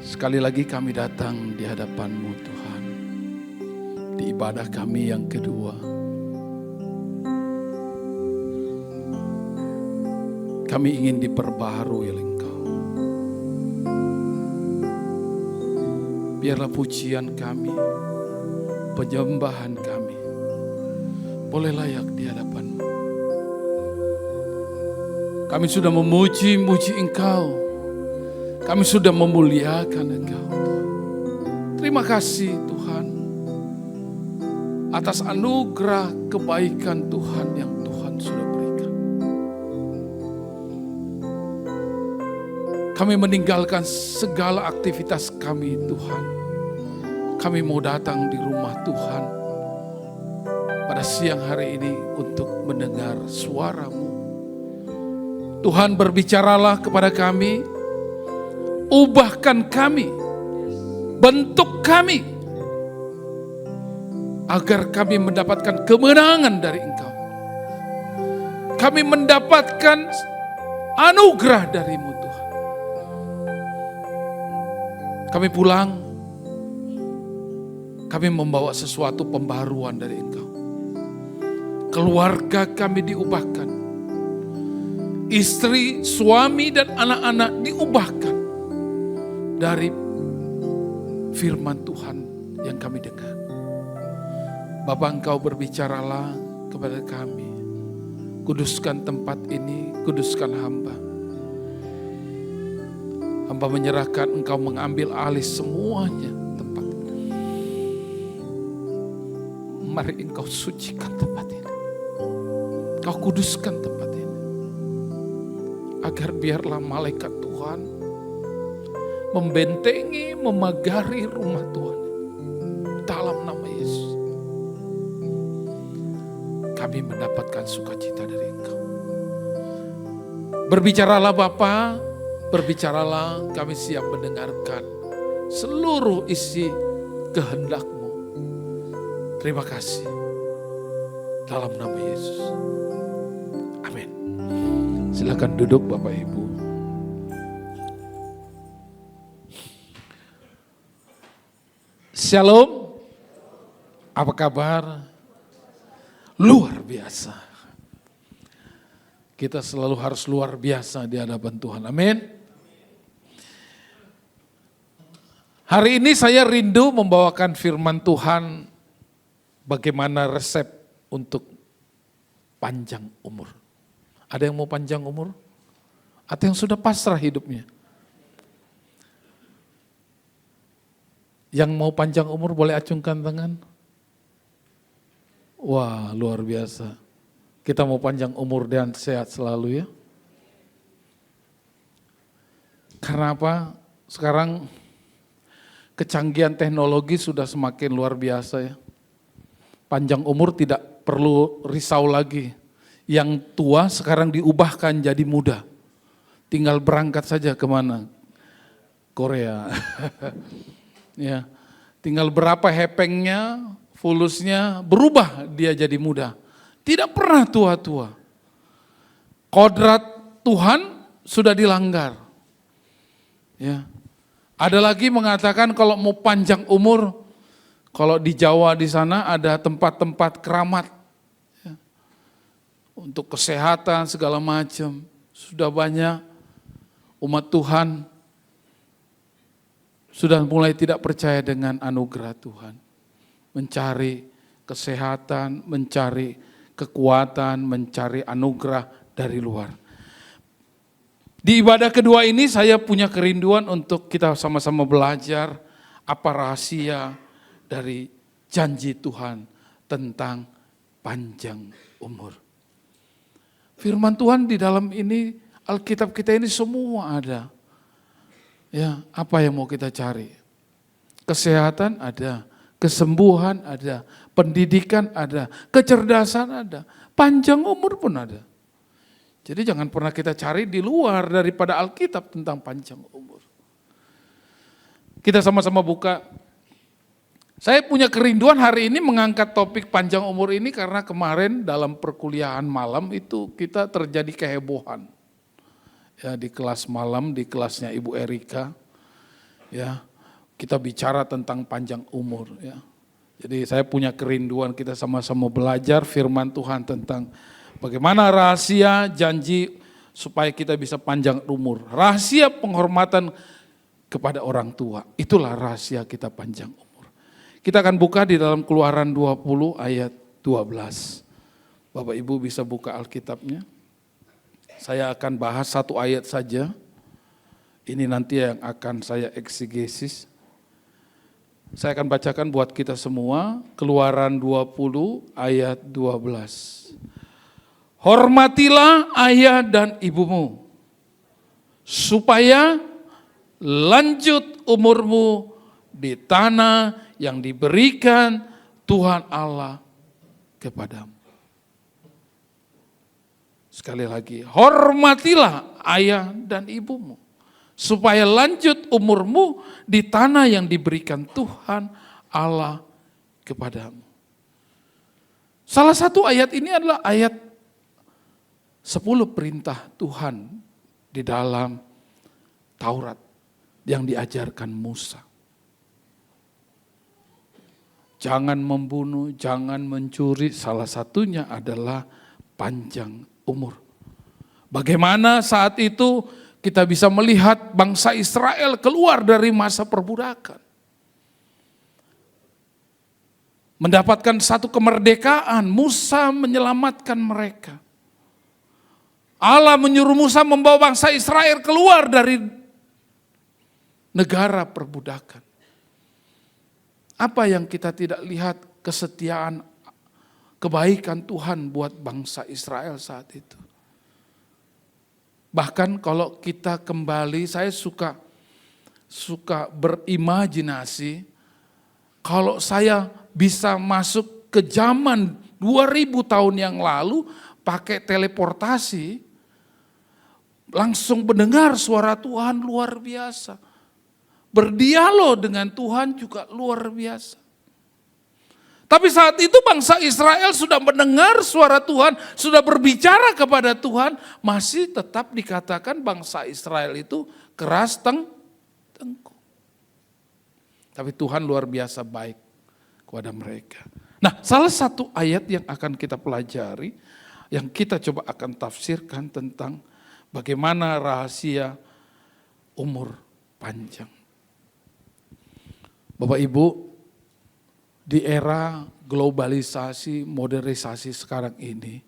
Sekali lagi kami datang di hadapan-Mu Tuhan, di ibadah kami yang kedua. Kami ingin diperbaharui oleh Engkau. Biarlah pujian kami, penyembahan kami, boleh layak di hadapan-Mu. Kami sudah memuji-muji Engkau. Kami sudah memuliakan Engkau. Terima kasih Tuhan atas anugerah kebaikan Tuhan yang Tuhan sudah berikan. Kami meninggalkan segala aktivitas kami Tuhan. Kami mau datang di rumah Tuhan pada siang hari ini untuk mendengar suara-Mu. Tuhan, berbicaralah kepada kami. Ubahkan kami, bentuk kami, agar kami mendapatkan kemenangan dari Engkau. Kami mendapatkan anugerah dari-Mu Tuhan. Kami pulang, kami membawa sesuatu pembaharuan dari Engkau. Keluarga kami diubahkan. Istri, suami, dan anak-anak diubahkan dari firman Tuhan yang kami dengar. Bapa, Engkau berbicaralah kepada kami. Kuduskan tempat ini, kuduskan hamba. Hamba menyerahkan Engkau mengambil alih semuanya tempat ini. Mari Engkau sucikan tempat ini. Engkau kuduskan tempat ini. Agar biarlah malaikat Tuhan membentengi, memagari rumah Tuhan. Dalam nama Yesus. Kami mendapatkan sukacita dari Engkau. Berbicaralah Bapa, berbicaralah, kami siap mendengarkan seluruh isi kehendak-Mu. Terima kasih. Dalam nama Yesus. Amin. Silakan duduk Bapak Ibu. Shalom, apa kabar? Luar biasa. Kita selalu harus luar biasa di hadapan Tuhan, amin. Hari ini saya rindu membawakan firman Tuhan, bagaimana resep untuk panjang umur. Ada yang mau panjang umur? Atau yang sudah pasrah hidupnya? Yang mau panjang umur boleh acungkan tangan. Wah, luar biasa. Kita mau panjang umur dan sehat selalu ya. Karena apa? Sekarang kecanggihan teknologi sudah semakin luar biasa ya. Panjang umur tidak perlu risau lagi. Yang tua sekarang diubahkan jadi muda. Tinggal berangkat saja kemana? Korea. Ya, tinggal berapa hepengnya, fulusnya, berubah dia jadi muda. Tidak pernah tua-tua. Kodrat Tuhan sudah dilanggar. Ya. Ada lagi mengatakan kalau mau panjang umur, kalau di Jawa di sana ada tempat-tempat keramat. Ya. Untuk kesehatan segala macam. Sudah banyak umat Tuhan sudah mulai tidak percaya dengan anugerah Tuhan. Mencari kesehatan, mencari kekuatan, mencari anugerah dari luar. Di ibadah kedua ini saya punya kerinduan untuk kita sama-sama belajar apa rahasia dari janji Tuhan tentang panjang umur. Firman Tuhan di dalam ini, Alkitab kita ini semua ada. Ya, apa yang mau kita cari? Kesehatan ada, kesembuhan ada, pendidikan ada, kecerdasan ada, panjang umur pun ada. Jadi jangan pernah kita cari di luar daripada Alkitab tentang panjang umur. Kita sama-sama buka. Saya punya kerinduan hari ini mengangkat topik panjang umur ini karena kemarin dalam perkuliahan malam itu kita terjadi kehebohan. Ya, di kelas malam, di kelasnya Ibu Erika, Ya, kita bicara tentang panjang umur ya. Jadi saya punya kerinduan kita sama-sama belajar firman Tuhan tentang bagaimana rahasia janji supaya kita bisa panjang umur. Rahasia penghormatan kepada orang tua. Itulah rahasia kita panjang umur. Kita akan buka di dalam Keluaran 20 ayat 12. Bapak Ibu bisa buka Alkitabnya. Saya akan bahas satu ayat saja. Ini nanti yang akan saya eksegesis. Saya akan bacakan buat kita semua. Keluaran 20 ayat 12. Hormatilah ayah dan ibumu, supaya lanjut umurmu di tanah yang diberikan Tuhan Allah kepadamu. Sekali lagi, hormatilah ayah dan ibumu, supaya lanjut umurmu di tanah yang diberikan Tuhan Allah kepadamu. Salah satu ayat ini adalah ayat 10 perintah Tuhan di dalam Taurat yang diajarkan Musa. Jangan membunuh, jangan mencuri, salah satunya adalah panjang umur. Bagaimana saat itu kita bisa melihat bangsa Israel keluar dari masa perbudakan. Mendapatkan satu kemerdekaan, Musa menyelamatkan mereka. Allah menyuruh Musa membawa bangsa Israel keluar dari negara perbudakan. Apa yang kita tidak lihat kesetiaan, kebaikan Tuhan buat bangsa Israel saat itu. Bahkan kalau kita kembali, saya suka berimajinasi, kalau saya bisa masuk ke zaman 2000 tahun yang lalu pakai teleportasi, langsung mendengar suara Tuhan luar biasa. Berdialog dengan Tuhan juga luar biasa. Tapi saat itu bangsa Israel sudah mendengar suara Tuhan, sudah berbicara kepada Tuhan, masih tetap dikatakan bangsa Israel itu keras tengkuk. Tapi Tuhan luar biasa baik kepada mereka. Nah, salah satu ayat yang akan kita pelajari, yang kita coba akan tafsirkan tentang bagaimana rahasia umur panjang. Bapak Ibu, di era globalisasi, modernisasi sekarang ini,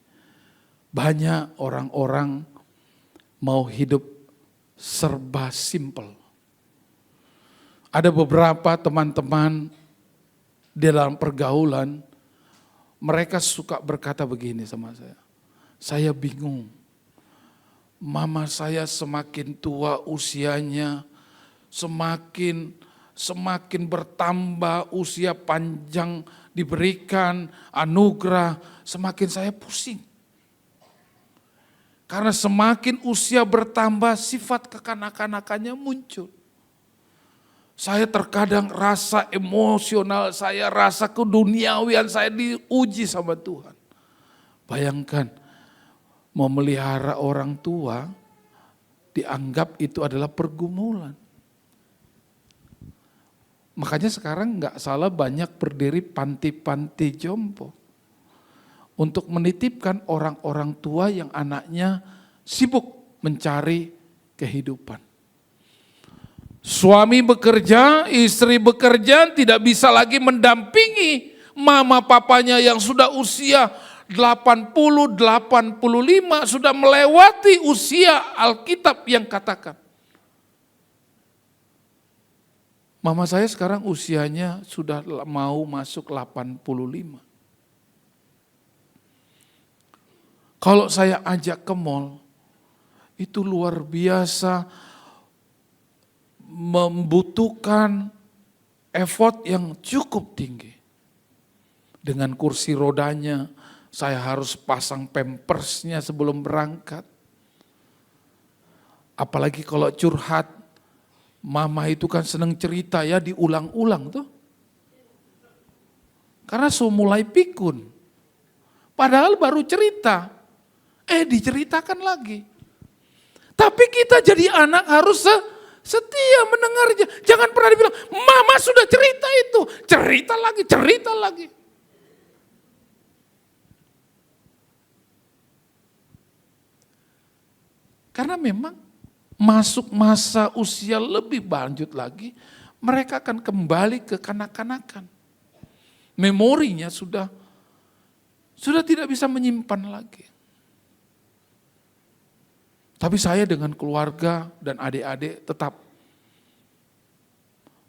banyak orang-orang mau hidup serba simpel. Ada beberapa teman-teman di dalam pergaulan, mereka suka berkata begini sama saya bingung. Mama saya semakin tua usianya, semakin bertambah usia panjang diberikan anugerah, semakin saya pusing. Karena semakin usia bertambah sifat kekanak-kanakannya muncul. Saya terkadang rasa emosional saya, rasa keduniawian saya diuji sama Tuhan. Bayangkan, memelihara orang tua dianggap itu adalah pergumulan. Makanya sekarang nggak salah banyak berdiri panti-panti jompo untuk menitipkan orang-orang tua yang anaknya sibuk mencari kehidupan. Suami bekerja, istri bekerja, tidak bisa lagi mendampingi mama papanya yang sudah usia 80, 85, sudah melewati usia Alkitab yang katakan. Mama saya sekarang usianya sudah mau masuk 85. Kalau saya ajak ke mall, itu luar biasa membutuhkan effort yang cukup tinggi. Dengan kursi rodanya, saya harus pasang pampersnya sebelum berangkat. Apalagi kalau curhat, mama itu kan senang cerita ya, diulang-ulang tuh. Karena mulai pikun. Padahal baru cerita. Diceritakan lagi. Tapi kita jadi anak harus Setia mendengarnya. Jangan pernah dibilang, mama sudah cerita itu. Cerita lagi, cerita lagi. Karena memang masuk masa usia lebih lanjut lagi, mereka akan kembali ke kanak-kanakan. Memorinya sudah tidak bisa menyimpan lagi. Tapi saya dengan keluarga dan adik-adik tetap,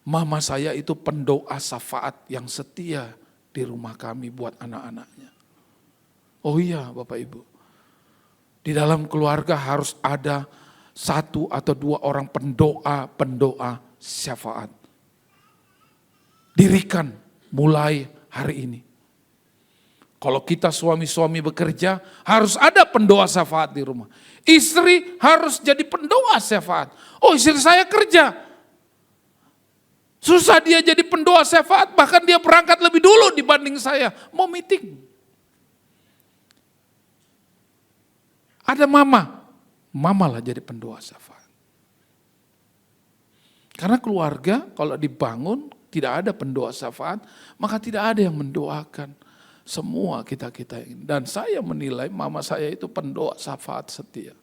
mama saya itu pendoa syafaat yang setia di rumah kami buat anak-anaknya. Oh iya Bapak Ibu, di dalam keluarga harus ada 1 atau 2 orang pendoa syafaat. Dirikan mulai hari ini. Kalau kita suami-suami bekerja, harus ada pendoa syafaat di rumah. Istri harus jadi pendoa syafaat. Oh, istri saya kerja. Susah dia jadi pendoa syafaat, bahkan dia berangkat lebih dulu dibanding saya. Mau meeting. Ada mama lah jadi pendoa syafaat. Karena keluarga kalau dibangun tidak ada pendoa syafaat, maka tidak ada yang mendoakan. Semua kita ini. Dan saya menilai mama saya itu pendoa syafaat setia.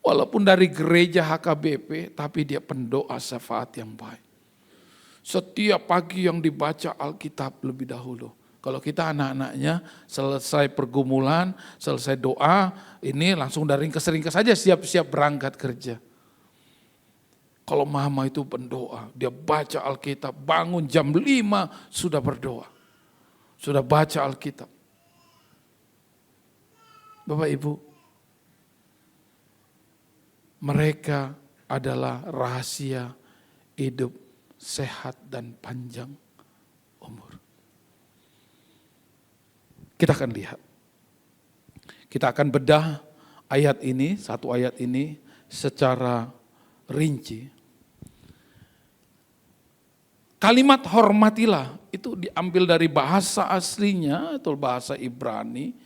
Walaupun dari gereja HKBP, tapi dia pendoa syafaat yang baik. Setiap pagi yang dibaca Alkitab lebih dahulu. Kalau kita anak-anaknya selesai pergumulan, selesai doa, ini langsung dari ringkes-ringkes saja siap-siap berangkat kerja. Kalau mama itu pendoa, dia baca Alkitab, bangun jam 5 sudah berdoa. Sudah baca Alkitab. Bapak Ibu, mereka adalah rahasia hidup sehat dan panjang umur. Kita akan lihat. Kita akan bedah ayat ini, satu ayat ini secara rinci. Kalimat hormatilah itu diambil dari bahasa aslinya atau bahasa Ibrani,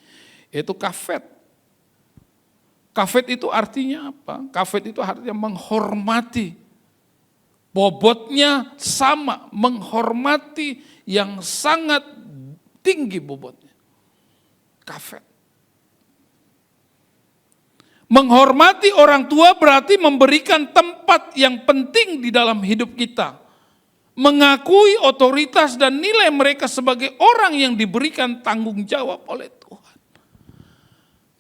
yaitu kafet. Kafet itu artinya apa? Kafet itu artinya menghormati. Bobotnya sama, menghormati yang sangat tinggi bobotnya. Kafet. Menghormati orang tua berarti memberikan tempat yang penting di dalam hidup kita. Mengakui otoritas dan nilai mereka sebagai orang yang diberikan tanggung jawab oleh Tuhan.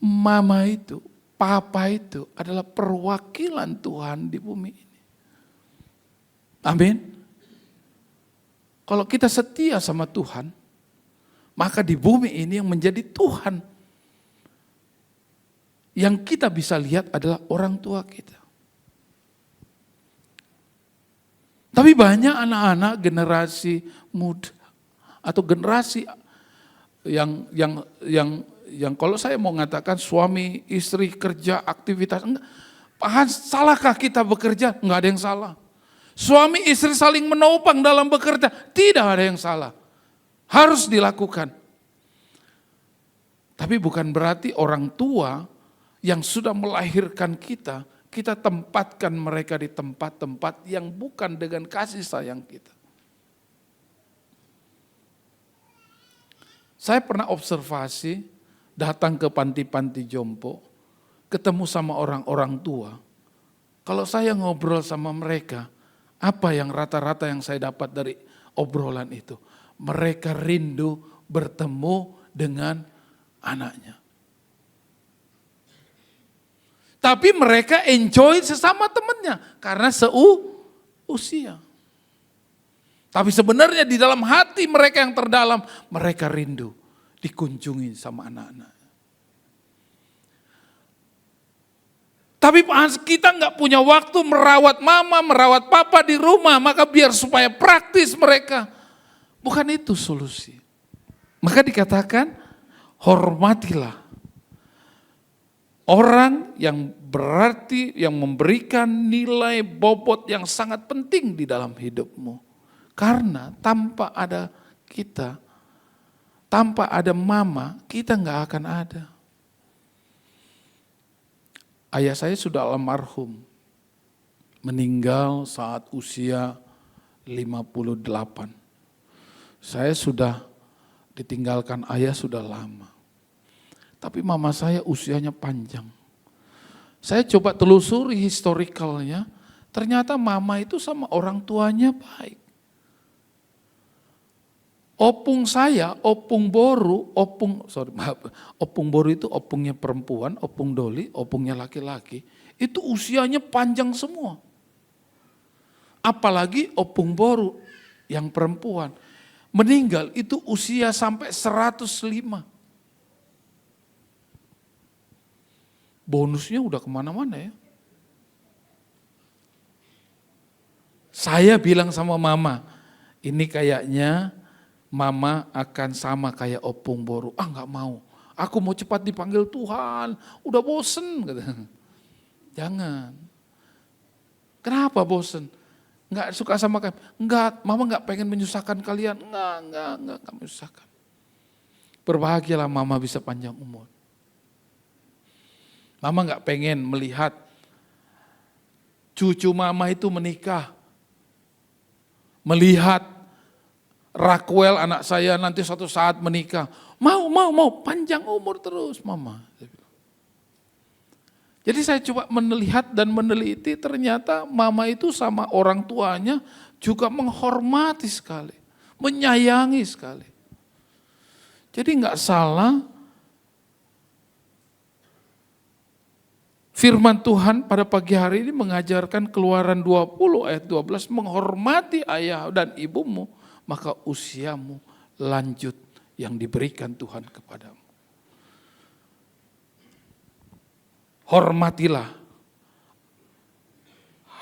Mama itu, papa itu adalah perwakilan Tuhan di bumi ini. Amin. Kalau kita setia sama Tuhan, maka di bumi ini yang menjadi Tuhan, yang kita bisa lihat adalah orang tua kita. Tapi banyak anak-anak generasi muda atau generasi yang kalau saya mau mengatakan suami, istri, kerja, aktivitas, enggak. Salahkah kita bekerja? Enggak ada yang salah. Suami istri saling menopang dalam bekerja, tidak ada yang salah. Harus dilakukan. Tapi bukan berarti orang tua yang sudah melahirkan kita tempatkan mereka di tempat-tempat yang bukan dengan kasih sayang kita. Saya pernah observasi, datang ke panti-panti jompo, ketemu sama orang-orang tua. Kalau saya ngobrol sama mereka, apa yang rata-rata yang saya dapat dari obrolan itu? Mereka rindu bertemu dengan anaknya. Tapi mereka enjoy sesama temannya karena seusia. Tapi sebenarnya di dalam hati mereka yang terdalam, mereka rindu dikunjungi sama anak-anak. Tapi kita nggak punya waktu merawat mama, merawat papa di rumah, maka biar supaya praktis mereka. Bukan itu solusi. Maka dikatakan, hormatilah orang yang berarti, yang memberikan nilai bobot yang sangat penting di dalam hidupmu. Karena tanpa ada kita, tanpa ada mama, kita nggak akan ada. Ayah saya sudah almarhum. meninggal saat usia 58. Saya sudah ditinggalkan ayah sudah lama. Tapi mama saya usianya panjang. Saya coba telusuri historikalnya, ternyata mama itu sama orang tuanya baik. Opung saya, opung boru, opung boru itu opungnya perempuan, opung doli, opungnya laki-laki, itu usianya panjang semua. Apalagi opung boru yang perempuan, meninggal itu usia sampai 105. Bonusnya udah kemana-mana ya. Saya bilang sama mama, ini kayaknya mama akan sama kayak opung boru. Ah nggak mau, aku mau cepat dipanggil Tuhan, udah bosen. Jangan. Kenapa bosen? Nggak suka sama kalian? Enggak, mama nggak pengen menyusahkan kalian. Enggak menyusahkan. Berbahagialah mama bisa panjang umur. Mama nggak pengen melihat cucu mama itu menikah. Melihat Raquel anak saya nanti suatu saat menikah. Mau, panjang umur terus mama. Jadi saya coba melihat dan meneliti, ternyata mama itu sama orang tuanya juga menghormati sekali, menyayangi sekali. Jadi enggak salah firman Tuhan pada pagi hari ini mengajarkan Keluaran 20 ayat 12, menghormati ayah dan ibumu, maka usiamu lanjut yang diberikan Tuhan kepadamu. Hormatilah,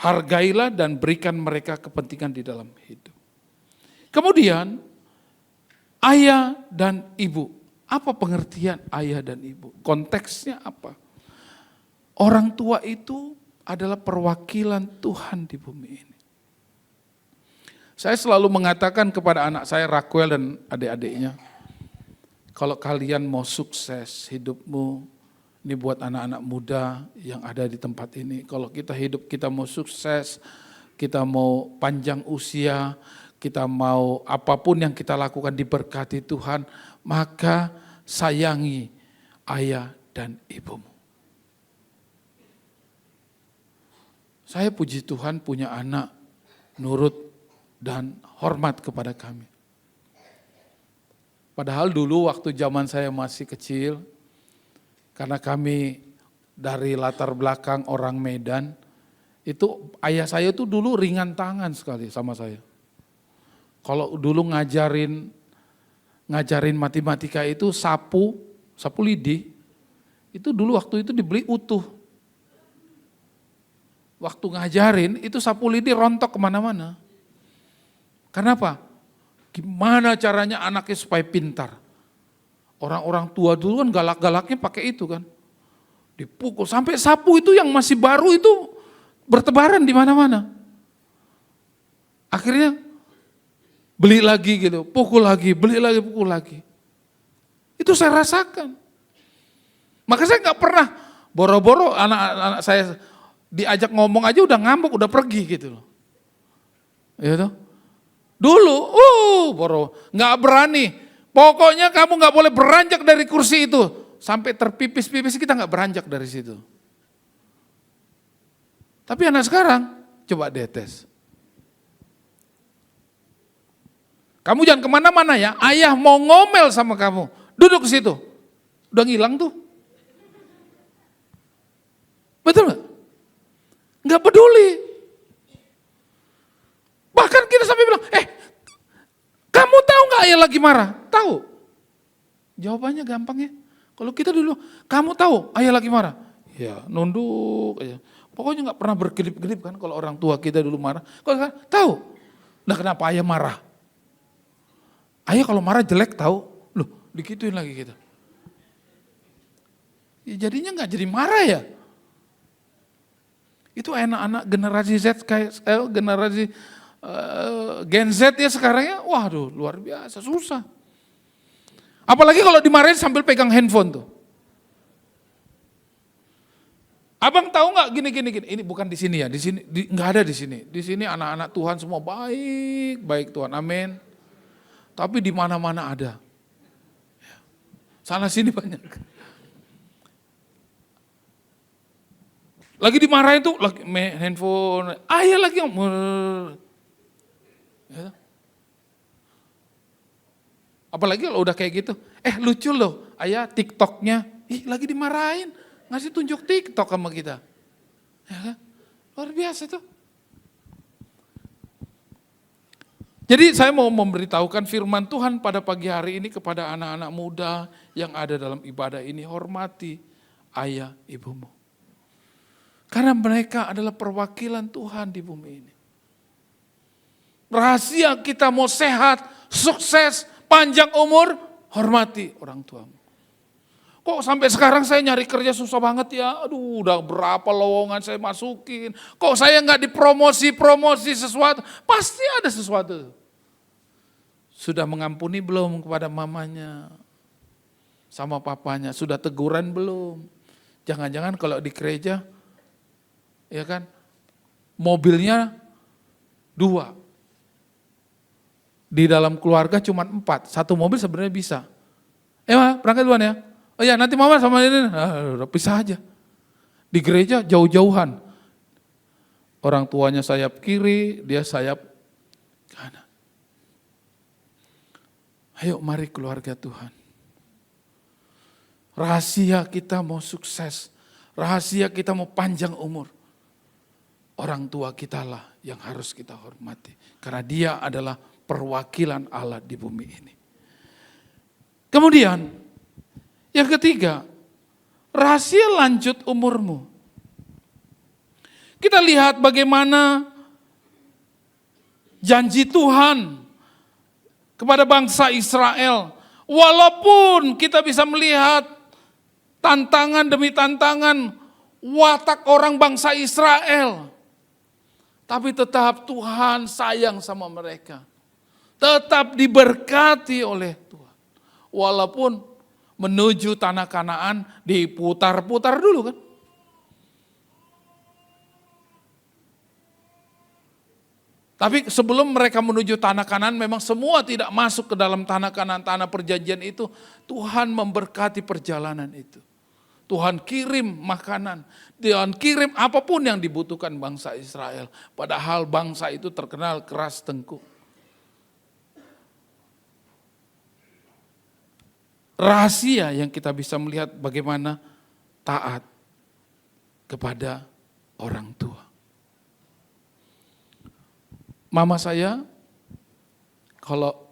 hargailah dan berikan mereka kepentingan di dalam hidup. Kemudian ayah dan ibu. Apa pengertian ayah dan ibu? Konteksnya apa? Orang tua itu adalah perwakilan Tuhan di bumi ini. Saya selalu mengatakan kepada anak saya Raquel dan adik-adiknya, kalau kalian mau sukses hidupmu, ini buat anak-anak muda yang ada di tempat ini, kalau kita mau sukses, kita mau panjang usia, kita mau apapun yang kita lakukan diberkati Tuhan, maka sayangi ayah dan ibumu. Saya puji Tuhan punya anak nurut dan hormat kepada kami. Padahal dulu waktu zaman saya masih kecil, karena kami dari latar belakang orang Medan, itu ayah saya itu dulu ringan tangan sekali sama saya. Kalau dulu ngajarin matematika itu sapu lidi, itu dulu waktu itu dibeli utuh. Waktu ngajarin itu sapu lidi rontok kemana-mana. Kenapa? Gimana caranya anaknya supaya pintar? Orang-orang tua dulu kan galak-galaknya pakai itu kan. Dipukul sampai sapu itu yang masih baru itu bertebaran di mana-mana. Akhirnya beli lagi gitu, pukul lagi, beli lagi, pukul lagi. Itu saya rasakan. Maka saya nggak pernah boro-boro anak-anak saya diajak ngomong aja udah ngambek, udah pergi gitu loh. Ya toh? Dulu, boro, nggak berani. Pokoknya kamu nggak boleh beranjak dari kursi itu. Sampai terpipis-pipis kita nggak beranjak dari situ. Tapi anak sekarang, coba detes. Kamu jangan kemana-mana ya, ayah mau ngomel sama kamu. Duduk ke situ, udah ngilang tuh. Betul nggak? Nggak peduli. Bahkan kita sampai bilang, kamu tahu nggak ayah lagi marah? Tahu. Jawabannya gampang ya. Kalau kita dulu, kamu tahu ayah lagi marah? Ya nunduk aja. Pokoknya nggak pernah berkedip-kedip kan kalau orang tua kita dulu marah. Kalau sekarang tahu. Nah kenapa ayah marah? Ayah kalau marah jelek tahu. Loh dikituin lagi kita. Ya, jadinya nggak jadi marah ya. Itu anak-anak generasi Z kayak generasi Gen Z ya sekarang ya, waduh luar biasa, susah. Apalagi kalau dimarahin sambil pegang handphone tuh. Abang tahu nggak gini. Ini bukan di sini ya, di sini nggak ada di sini. Di sini anak-anak Tuhan semua baik Tuhan, amin. Tapi di mana-mana ada. Sana sini banyak. Lagi dimarahin tuh, lagi handphone, ayah lagi yang ya. Apalagi kalau udah kayak gitu, lucu loh, ayah TikToknya, lagi dimarahin, ngasih tunjuk TikTok sama kita. Ya kan? Luar biasa tuh. Jadi saya mau memberitahukan firman Tuhan pada pagi hari ini kepada anak-anak muda yang ada dalam ibadah ini, hormati ayah ibumu. Karena mereka adalah perwakilan Tuhan di bumi ini. Rahasia kita mau sehat, sukses, panjang umur, hormati orang tuamu. Kok sampai sekarang saya nyari kerja susah banget ya, aduh udah berapa lowongan saya masukin. Kok saya nggak dipromosi sesuatu, pasti ada sesuatu. Sudah mengampuni belum kepada mamanya, sama papanya, sudah teguran belum? Jangan-jangan kalau di gereja, ya kan, mobilnya 2. Di dalam keluarga cuma 4, 1 mobil sebenarnya bisa. Ma, berangkat duluan ya. Oh ya, nanti mama sama ini, udah pisah aja. Di gereja jauh-jauhan. Orang tuanya sayap kiri, dia sayap kanan. Ayo mari keluarga Tuhan. Rahasia kita mau sukses, rahasia kita mau panjang umur. Orang tua kita lah yang harus kita hormati. Karena dia adalah perwakilan Allah di bumi ini. Kemudian, yang ketiga, rahasia lanjut umurmu. Kita lihat bagaimana janji Tuhan kepada bangsa Israel. Walaupun kita bisa melihat tantangan demi tantangan watak orang bangsa Israel, tapi tetap Tuhan sayang sama mereka. Tetap diberkati oleh Tuhan. Walaupun menuju tanah Kanaan diputar-putar dulu kan. Tapi sebelum mereka menuju tanah Kanaan memang semua tidak masuk ke dalam tanah Kanaan, tanah perjanjian itu. Tuhan memberkati perjalanan itu. Tuhan kirim makanan, Tuhan kirim apapun yang dibutuhkan bangsa Israel. Padahal bangsa itu terkenal keras tengkuk. Rahasia yang kita bisa melihat bagaimana taat kepada orang tua. Mama saya kalau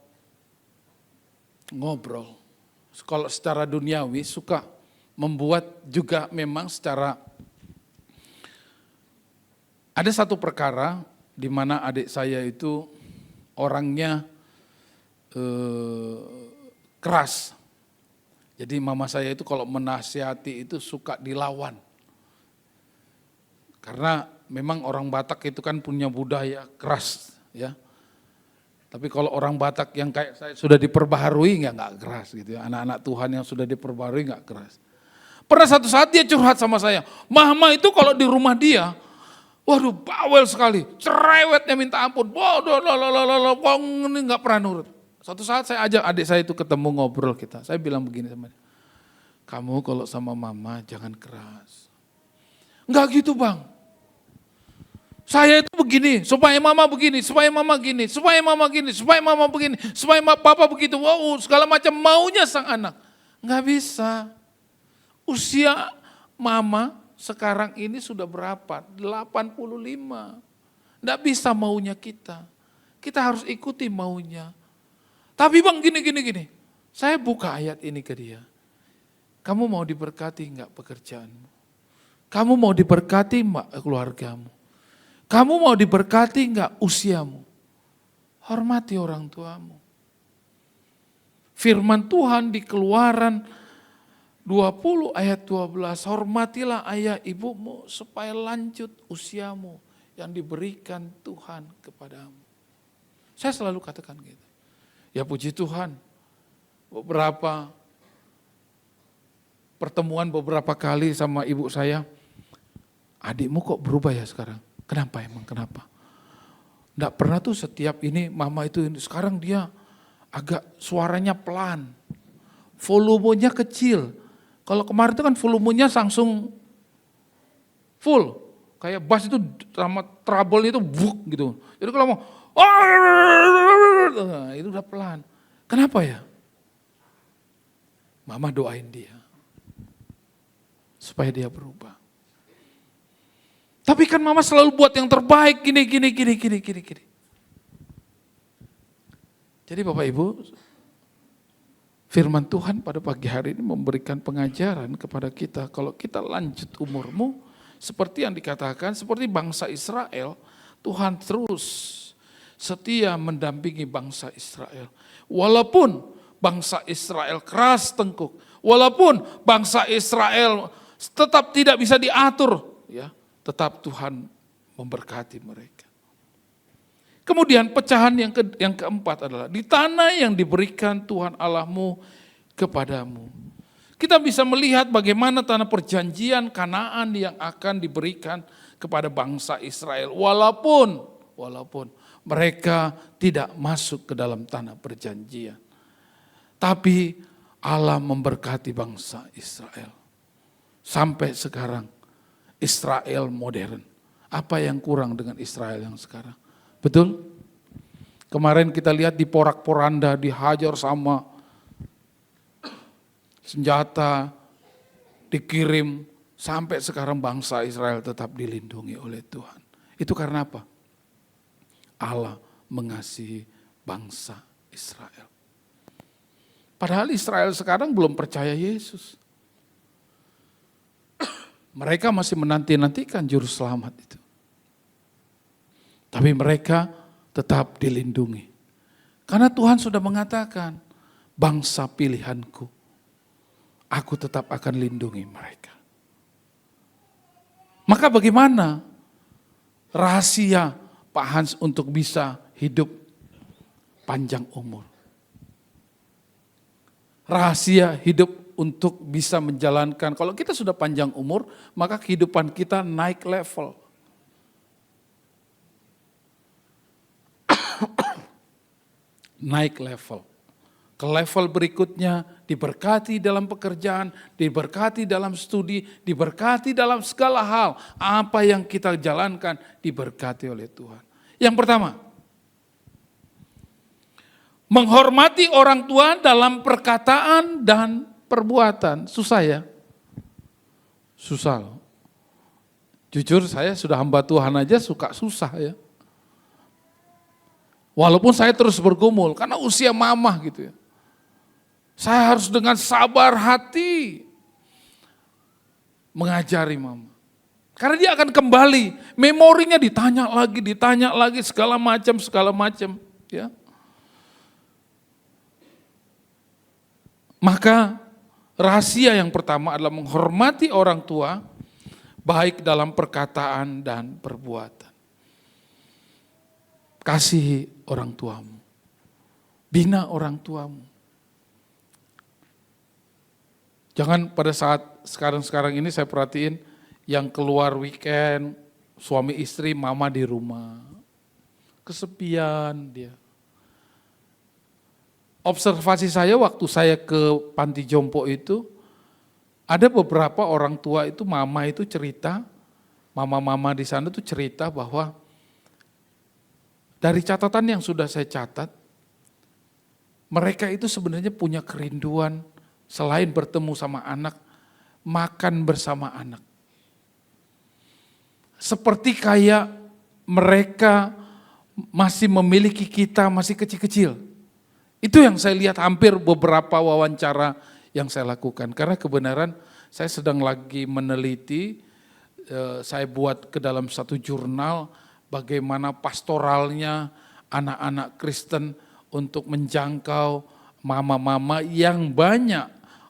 ngobrol, kalau secara duniawi suka membuat juga memang secara, ada satu perkara di mana adik saya itu orangnya keras. Jadi mama saya itu kalau menasihati itu suka dilawan. Karena memang orang Batak itu kan punya budaya keras ya. Tapi kalau orang Batak yang kayak saya sudah diperbaharui nggak keras gitu ya. Anak-anak Tuhan yang sudah diperbaharui nggak keras. Pernah satu saat dia curhat sama saya, mama itu kalau di rumah dia, waduh bawel sekali, cerewetnya minta ampun, bodoh, ini nggak pernah nurut. Suatu saat saya ajak adik saya itu ketemu ngobrol kita, saya bilang begini sama dia, kamu kalau sama mama jangan keras. Enggak gitu bang, saya itu begini, supaya mama begini, supaya mama gini, supaya mama gini, supaya mama begini, supaya papa begitu, wow segala macam maunya sang anak. Enggak bisa, usia mama sekarang ini sudah berapa? 85, enggak bisa maunya kita harus ikuti maunya. Tapi bang gini. Saya buka ayat ini ke dia. Kamu mau diberkati enggak pekerjaanmu? Kamu mau diberkati enggak keluargamu? Kamu mau diberkati enggak usiamu? Hormati orang tuamu. Firman Tuhan di Keluaran 20 ayat 12, hormatilah ayah ibumu supaya lanjut usiamu yang diberikan Tuhan kepadamu. Saya selalu katakan gitu. Ya puji Tuhan, beberapa kali sama ibu saya, adikmu kok berubah ya sekarang? Kenapa emang, kenapa? Nggak pernah tuh setiap ini mama itu, sekarang dia agak suaranya pelan, volumenya kecil. Kalau kemarin itu kan volumenya langsung full, kayak bass itu sama treble itu buk gitu. Jadi kalau mau, itu udah pelan. Kenapa ya? Mama doain dia supaya dia berubah. Tapi kan mama selalu buat yang terbaik, gini. Jadi Bapak Ibu, firman Tuhan pada pagi hari ini memberikan pengajaran kepada kita. Kalau kita lanjut umurmu, seperti yang dikatakan, seperti bangsa Israel, Tuhan terus setia mendampingi bangsa Israel. Walaupun bangsa Israel keras tengkuk, walaupun bangsa Israel tetap tidak bisa diatur, ya, tetap Tuhan memberkati mereka. Kemudian pecahan yang keempat adalah di tanah yang diberikan Tuhan Allahmu kepadamu. Kita bisa melihat bagaimana tanah perjanjian Kanaan yang akan diberikan kepada bangsa Israel. Walaupun mereka tidak masuk ke dalam tanah perjanjian. Tapi Allah memberkati bangsa Israel. Sampai sekarang Israel modern. Apa yang kurang dengan Israel yang sekarang? Betul? Kemarin kita lihat di porak-poranda, dihajar sama senjata, dikirim. Sampai sekarang bangsa Israel tetap dilindungi oleh Tuhan. Itu karena apa? Allah mengasihi bangsa Israel. Padahal Israel sekarang belum percaya Yesus. Mereka masih menanti-nantikan juru selamat itu. Tapi mereka tetap dilindungi. Karena Tuhan sudah mengatakan, bangsa pilihanku, aku tetap akan lindungi mereka. Maka bagaimana rahasia Pak Hans untuk bisa hidup panjang umur? Rahasia hidup untuk bisa menjalankan, kalau kita sudah panjang umur, maka kehidupan kita naik level. Naik level. Ke level berikutnya, diberkati dalam pekerjaan, diberkati dalam studi, diberkati dalam segala hal. Apa yang kita jalankan diberkati oleh Tuhan. Yang pertama, menghormati orang tua dalam perkataan dan perbuatan. Susah ya? Susah loh. Jujur saya sudah hamba Tuhan aja suka susah ya. Walaupun saya terus bergumul, karena usia mamah gitu ya. Saya harus dengan sabar hati mengajari mama. Karena dia akan kembali, memorinya ditanya lagi, segala macam, ya. Maka rahasia yang pertama adalah menghormati orang tua, baik dalam perkataan dan perbuatan. Kasihi orang tuamu, bina orang tuamu. Jangan pada saat sekarang ini saya perhatiin yang keluar weekend, suami istri, mama di rumah. Kesepian dia. Observasi saya waktu saya ke panti jompo itu, ada beberapa orang tua itu, mama itu cerita, mama-mama di sana tuh cerita bahwa dari catatan yang sudah saya catat, mereka itu sebenarnya punya kerinduan selain bertemu sama anak, makan bersama anak. Seperti kayak mereka masih memiliki kita, masih kecil-kecil. Itu yang saya lihat hampir beberapa wawancara yang saya lakukan. Karena kebenaran saya sedang lagi meneliti, saya buat ke dalam satu jurnal bagaimana pastoralnya anak-anak Kristen untuk menjangkau mama-mama yang banyak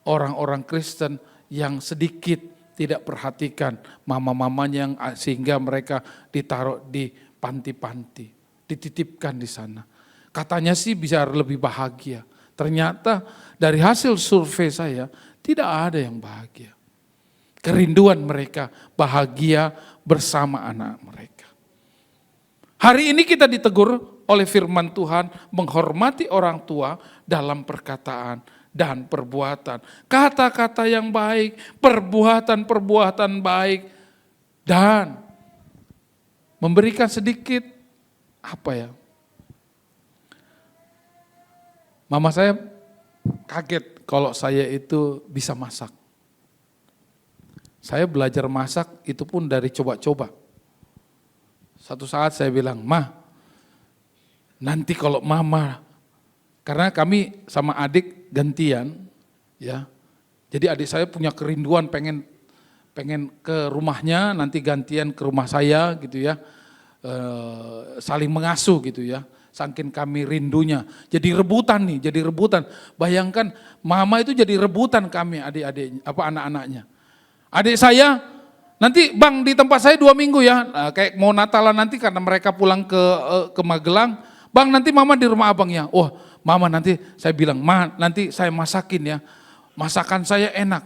orang-orang Kristen yang sedikit tidak perhatikan mama-mamanya yang sehingga mereka ditaruh di panti-panti, dititipkan di sana. Katanya sih bisa lebih bahagia. Ternyata dari hasil survei saya tidak ada yang bahagia. Kerinduan mereka bahagia bersama anak mereka. Hari ini kita ditegur oleh firman Tuhan menghormati orang tua dalam perkataan dan perbuatan. Kata-kata yang baik, perbuatan-perbuatan baik, dan memberikan sedikit Mama saya kaget kalau saya itu bisa masak. Saya belajar masak itu pun dari coba-coba. Satu saat saya bilang, "Ma, nanti kalau Mama," karena kami sama adik gantian, ya. Jadi adik saya punya kerinduan pengen ke rumahnya, nanti gantian ke rumah saya gitu ya. Saling mengasuh gitu ya. Saking kami rindunya. Jadi rebutan. Bayangkan Mama itu jadi rebutan kami adik-adik anak-anaknya. Adik saya, nanti Bang di tempat saya 2 minggu ya, kayak mau Natalan nanti karena mereka pulang ke Magelang, Bang nanti Mama di rumah abang ya. Oh Mama nanti saya bilang, Ma nanti saya masakin ya, masakan saya enak.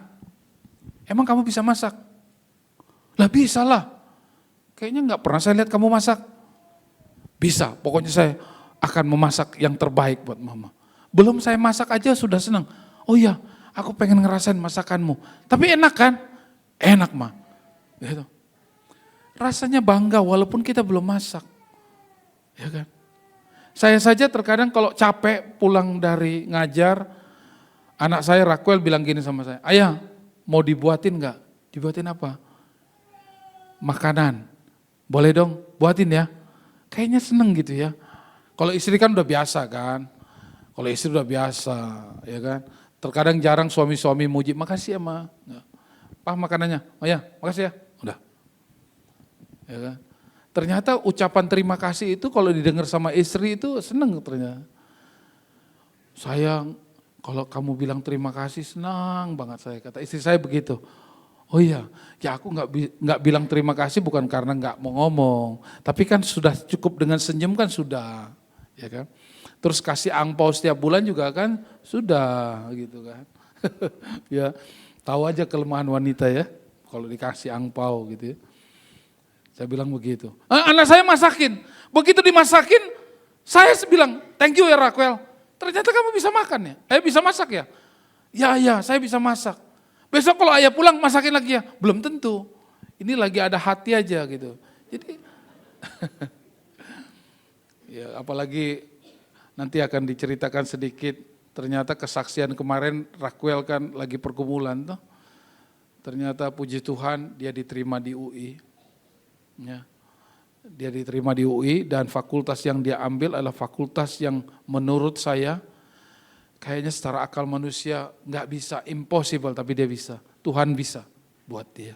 Emang kamu bisa masak? Lah bisa lah, kayaknya gak pernah saya lihat kamu masak. Bisa, pokoknya saya akan memasak yang terbaik buat Mama. Belum saya masak aja sudah senang. Oh iya, aku pengen ngerasain masakanmu. Tapi enak kan? Enak Ma. Gitu. Rasanya bangga walaupun kita belum masak. Ya kan? Saya saja terkadang kalau capek pulang dari ngajar, anak saya Raquel bilang gini sama saya, "Ayah mau dibuatin gak?" Dibuatin apa? Makanan. Boleh dong, buatin ya. Kayaknya seneng gitu ya. Kalau istri kan udah biasa kan. Kalau istri udah biasa, ya kan. Terkadang jarang suami-suami muji, "Makasih ya Ma." Pak makanannya, "Oh ya, makasih ya." Udah. Ya kan? Ternyata ucapan terima kasih itu kalau didengar sama istri itu seneng ternyata. "Sayang, kalau kamu bilang terima kasih senang banget saya." Kata istri saya begitu. "Oh iya, ya aku nggak bilang terima kasih bukan karena nggak mau ngomong, tapi kan sudah cukup dengan senyum kan sudah, ya kan. Terus kasih angpau setiap bulan juga kan sudah, gitu kan." Ya, tahu aja kelemahan wanita ya, kalau dikasih angpau gitu ya. Saya bilang begitu. Anak saya masakin, begitu dimasakin, saya bilang, "Thank you ya Raquel. Ternyata kamu bisa makan ya? Bisa masak ya?" Ya, saya bisa masak. "Besok kalau ayah pulang masakin lagi ya?" Belum tentu. Ini lagi ada hati aja gitu. Jadi ya apalagi nanti akan diceritakan sedikit, ternyata kesaksian kemarin Raquel kan lagi pergumulan tuh. Ternyata puji Tuhan dia diterima di UI. Ya. Dia diterima di UI dan fakultas yang dia ambil adalah fakultas yang menurut saya kayaknya secara akal manusia nggak bisa, impossible, tapi dia bisa. Tuhan bisa buat dia.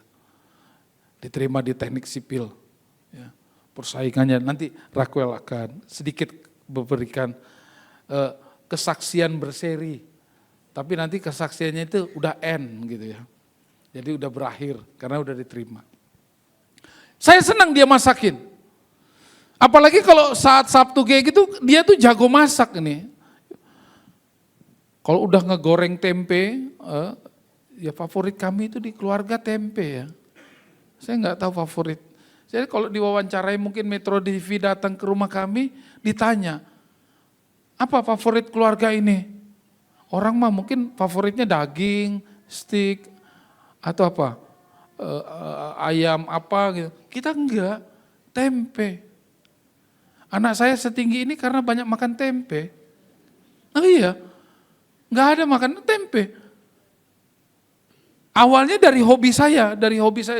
Diterima di teknik sipil. Ya. Persaingannya nanti Raquel akan sedikit memberikan kesaksian berseri. Tapi nanti kesaksiannya itu udah end gitu ya. Jadi udah berakhir karena udah diterima. Saya senang dia masakin. Apalagi kalau saat Sabtu kayak gitu dia tuh jago masak nih. Kalau udah ngegoreng tempe, ya favorit kami itu di keluarga tempe ya. Saya nggak tahu favorit. Jadi kalau diwawancarai mungkin Metro TV datang ke rumah kami, ditanya, "Apa favorit keluarga ini?" Orang mah mungkin favoritnya daging, steak, atau apa, ayam apa gitu. Kita enggak, tempe. Anak saya setinggi ini karena banyak makan tempe. Oh iya. Nggak ada makan tempe. Awalnya dari hobi saya.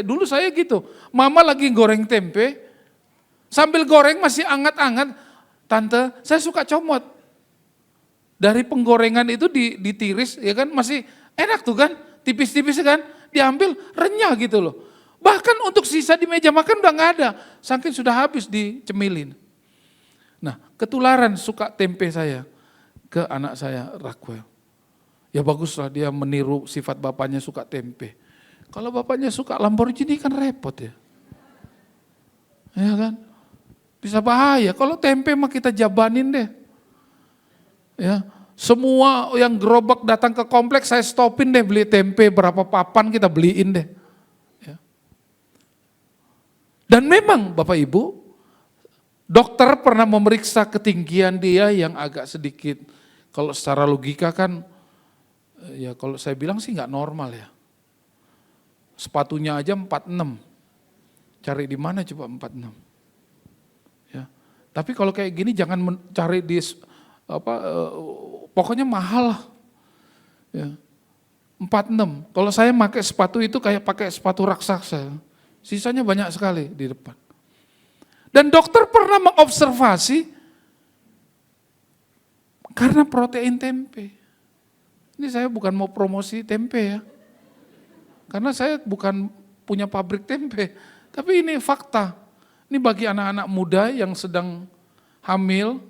Dulu saya gitu. Mama lagi goreng tempe, sambil goreng masih anget-anget, "Tante, saya suka comot." Dari penggorengan itu ditiris, ya kan masih enak tuh kan, tipis-tipis kan, diambil renyah gitu loh. Bahkan untuk sisa di meja makan udah nggak ada, saking sudah habis dicemilin. Nah, ketularan suka tempe saya ke anak saya Raquel. Ya baguslah dia meniru sifat bapaknya suka tempe. Kalau bapaknya suka Lamborghini kan repot ya. Ya kan? Bisa bahaya. Kalau tempe mah kita jabanin deh. Ya, semua yang gerobak datang ke kompleks saya stopin deh beli tempe, berapa papan kita beliin deh. Dan memang Bapak Ibu, dokter pernah memeriksa ketinggian dia yang agak sedikit, kalau secara logika kan, ya kalau saya bilang sih nggak normal ya. Sepatunya aja 46, cari di mana coba 46? Ya. Tapi kalau kayak gini jangan cari di pokoknya mahal lah. Ya. 46. Kalau saya pakai sepatu itu kayak pakai sepatu raksasa. Sisanya banyak sekali di depan. Dan dokter pernah mengobservasi karena protein tempe. Ini saya bukan mau promosi tempe ya. Karena saya bukan punya pabrik tempe. Tapi ini fakta. Ini bagi anak-anak muda yang sedang hamil,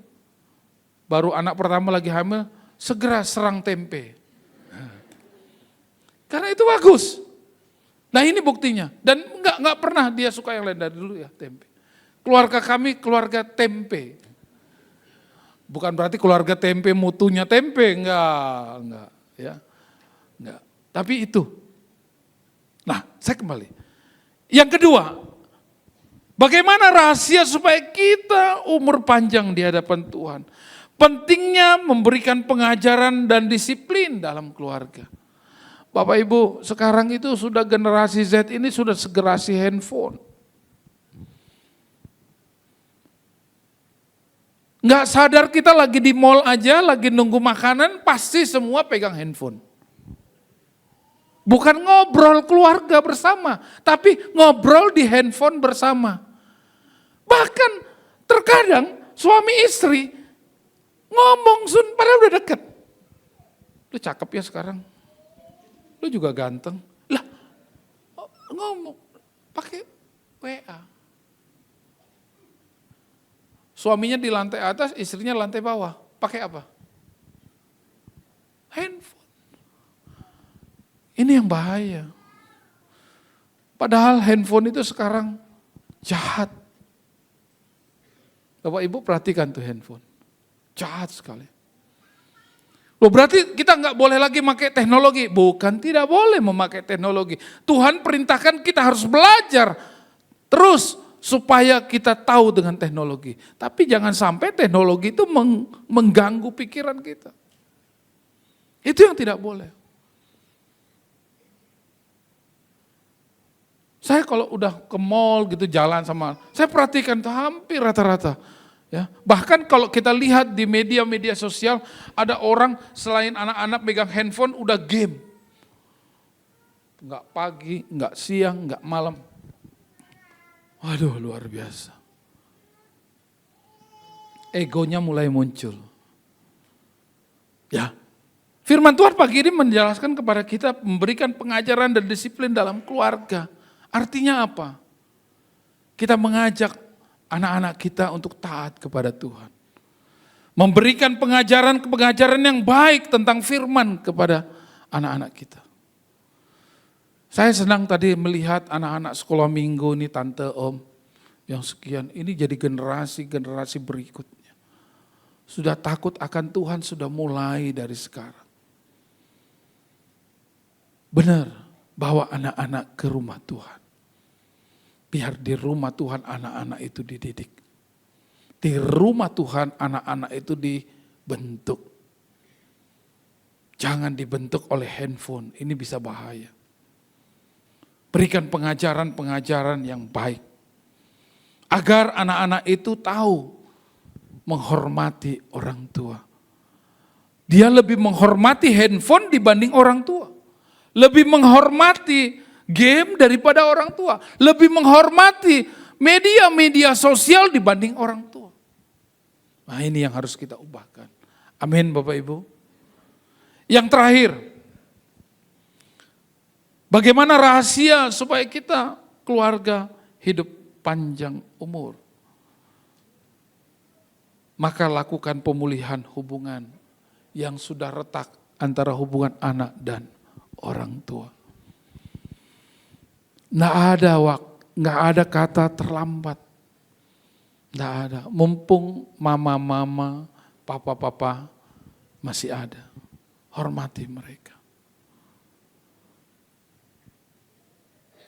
baru anak pertama lagi hamil, segera serang tempe. Karena itu bagus. Nah ini buktinya. Dan enggak pernah dia suka yang lain dari dulu ya tempe. Keluarga kami keluarga tempe. Bukan berarti keluarga tempe mutunya tempe, enggak ya. Enggak. Tapi itu. Nah, saya kembali. Yang kedua, bagaimana rahasia supaya kita umur panjang di hadapan Tuhan? Pentingnya memberikan pengajaran dan disiplin dalam keluarga. Bapak Ibu, sekarang itu sudah generasi Z ini sudah generasi handphone. Nggak sadar kita lagi di mall aja, lagi nunggu makanan, pasti semua pegang handphone. Bukan ngobrol keluarga bersama, tapi ngobrol di handphone bersama. Bahkan terkadang suami istri ngomong padahal udah deket. Lu cakep ya sekarang. Lu juga ganteng. Lah, ngomong pakai WA. Suaminya di lantai atas, istrinya lantai bawah. Pakai apa? Handphone. Ini yang bahaya. Padahal handphone itu sekarang jahat. Bapak Ibu perhatikan tuh handphone. Jahat sekali. Loh berarti kita nggak boleh lagi memakai teknologi. Bukan tidak boleh memakai teknologi. Tuhan perintahkan kita harus belajar terus supaya kita tahu dengan teknologi. Tapi jangan sampai teknologi itu mengganggu pikiran kita. Itu yang tidak boleh. Saya kalau udah ke mall gitu jalan sama, saya perhatikan tuh hampir rata-rata. Ya, bahkan kalau kita lihat di media-media sosial, ada orang selain anak-anak megang handphone udah game. Enggak pagi, enggak siang, enggak malam. Waduh luar biasa. Egonya mulai muncul. Ya, firman Tuhan pagi ini menjelaskan kepada kita, memberikan pengajaran dan disiplin dalam keluarga. Artinya apa? Kita mengajak anak-anak kita untuk taat kepada Tuhan. Memberikan pengajaran yang baik tentang firman kepada anak-anak kita. Saya senang tadi melihat anak-anak sekolah minggu ini, tante, om, yang sekian. Ini jadi generasi berikutnya. Sudah takut akan Tuhan, sudah mulai dari sekarang. Benar, bawa anak-anak ke rumah Tuhan. Biar di rumah Tuhan anak-anak itu dididik. Di rumah Tuhan anak-anak itu dibentuk. Jangan dibentuk oleh handphone, ini bisa bahaya. Berikan pengajaran-pengajaran yang baik. Agar anak-anak itu tahu menghormati orang tua. Dia lebih menghormati handphone dibanding orang tua. Lebih menghormati game daripada orang tua. Lebih menghormati media-media sosial dibanding orang tua. Nah ini yang harus kita ubahkan. Amin Bapak Ibu. Yang terakhir, bagaimana rahasia supaya kita keluarga hidup panjang umur? Maka lakukan pemulihan hubungan yang sudah retak antara hubungan anak dan orang tua. Nggak ada kata terlambat. Nggak ada. Mumpung mama-mama, papa-papa masih ada. Hormati mereka.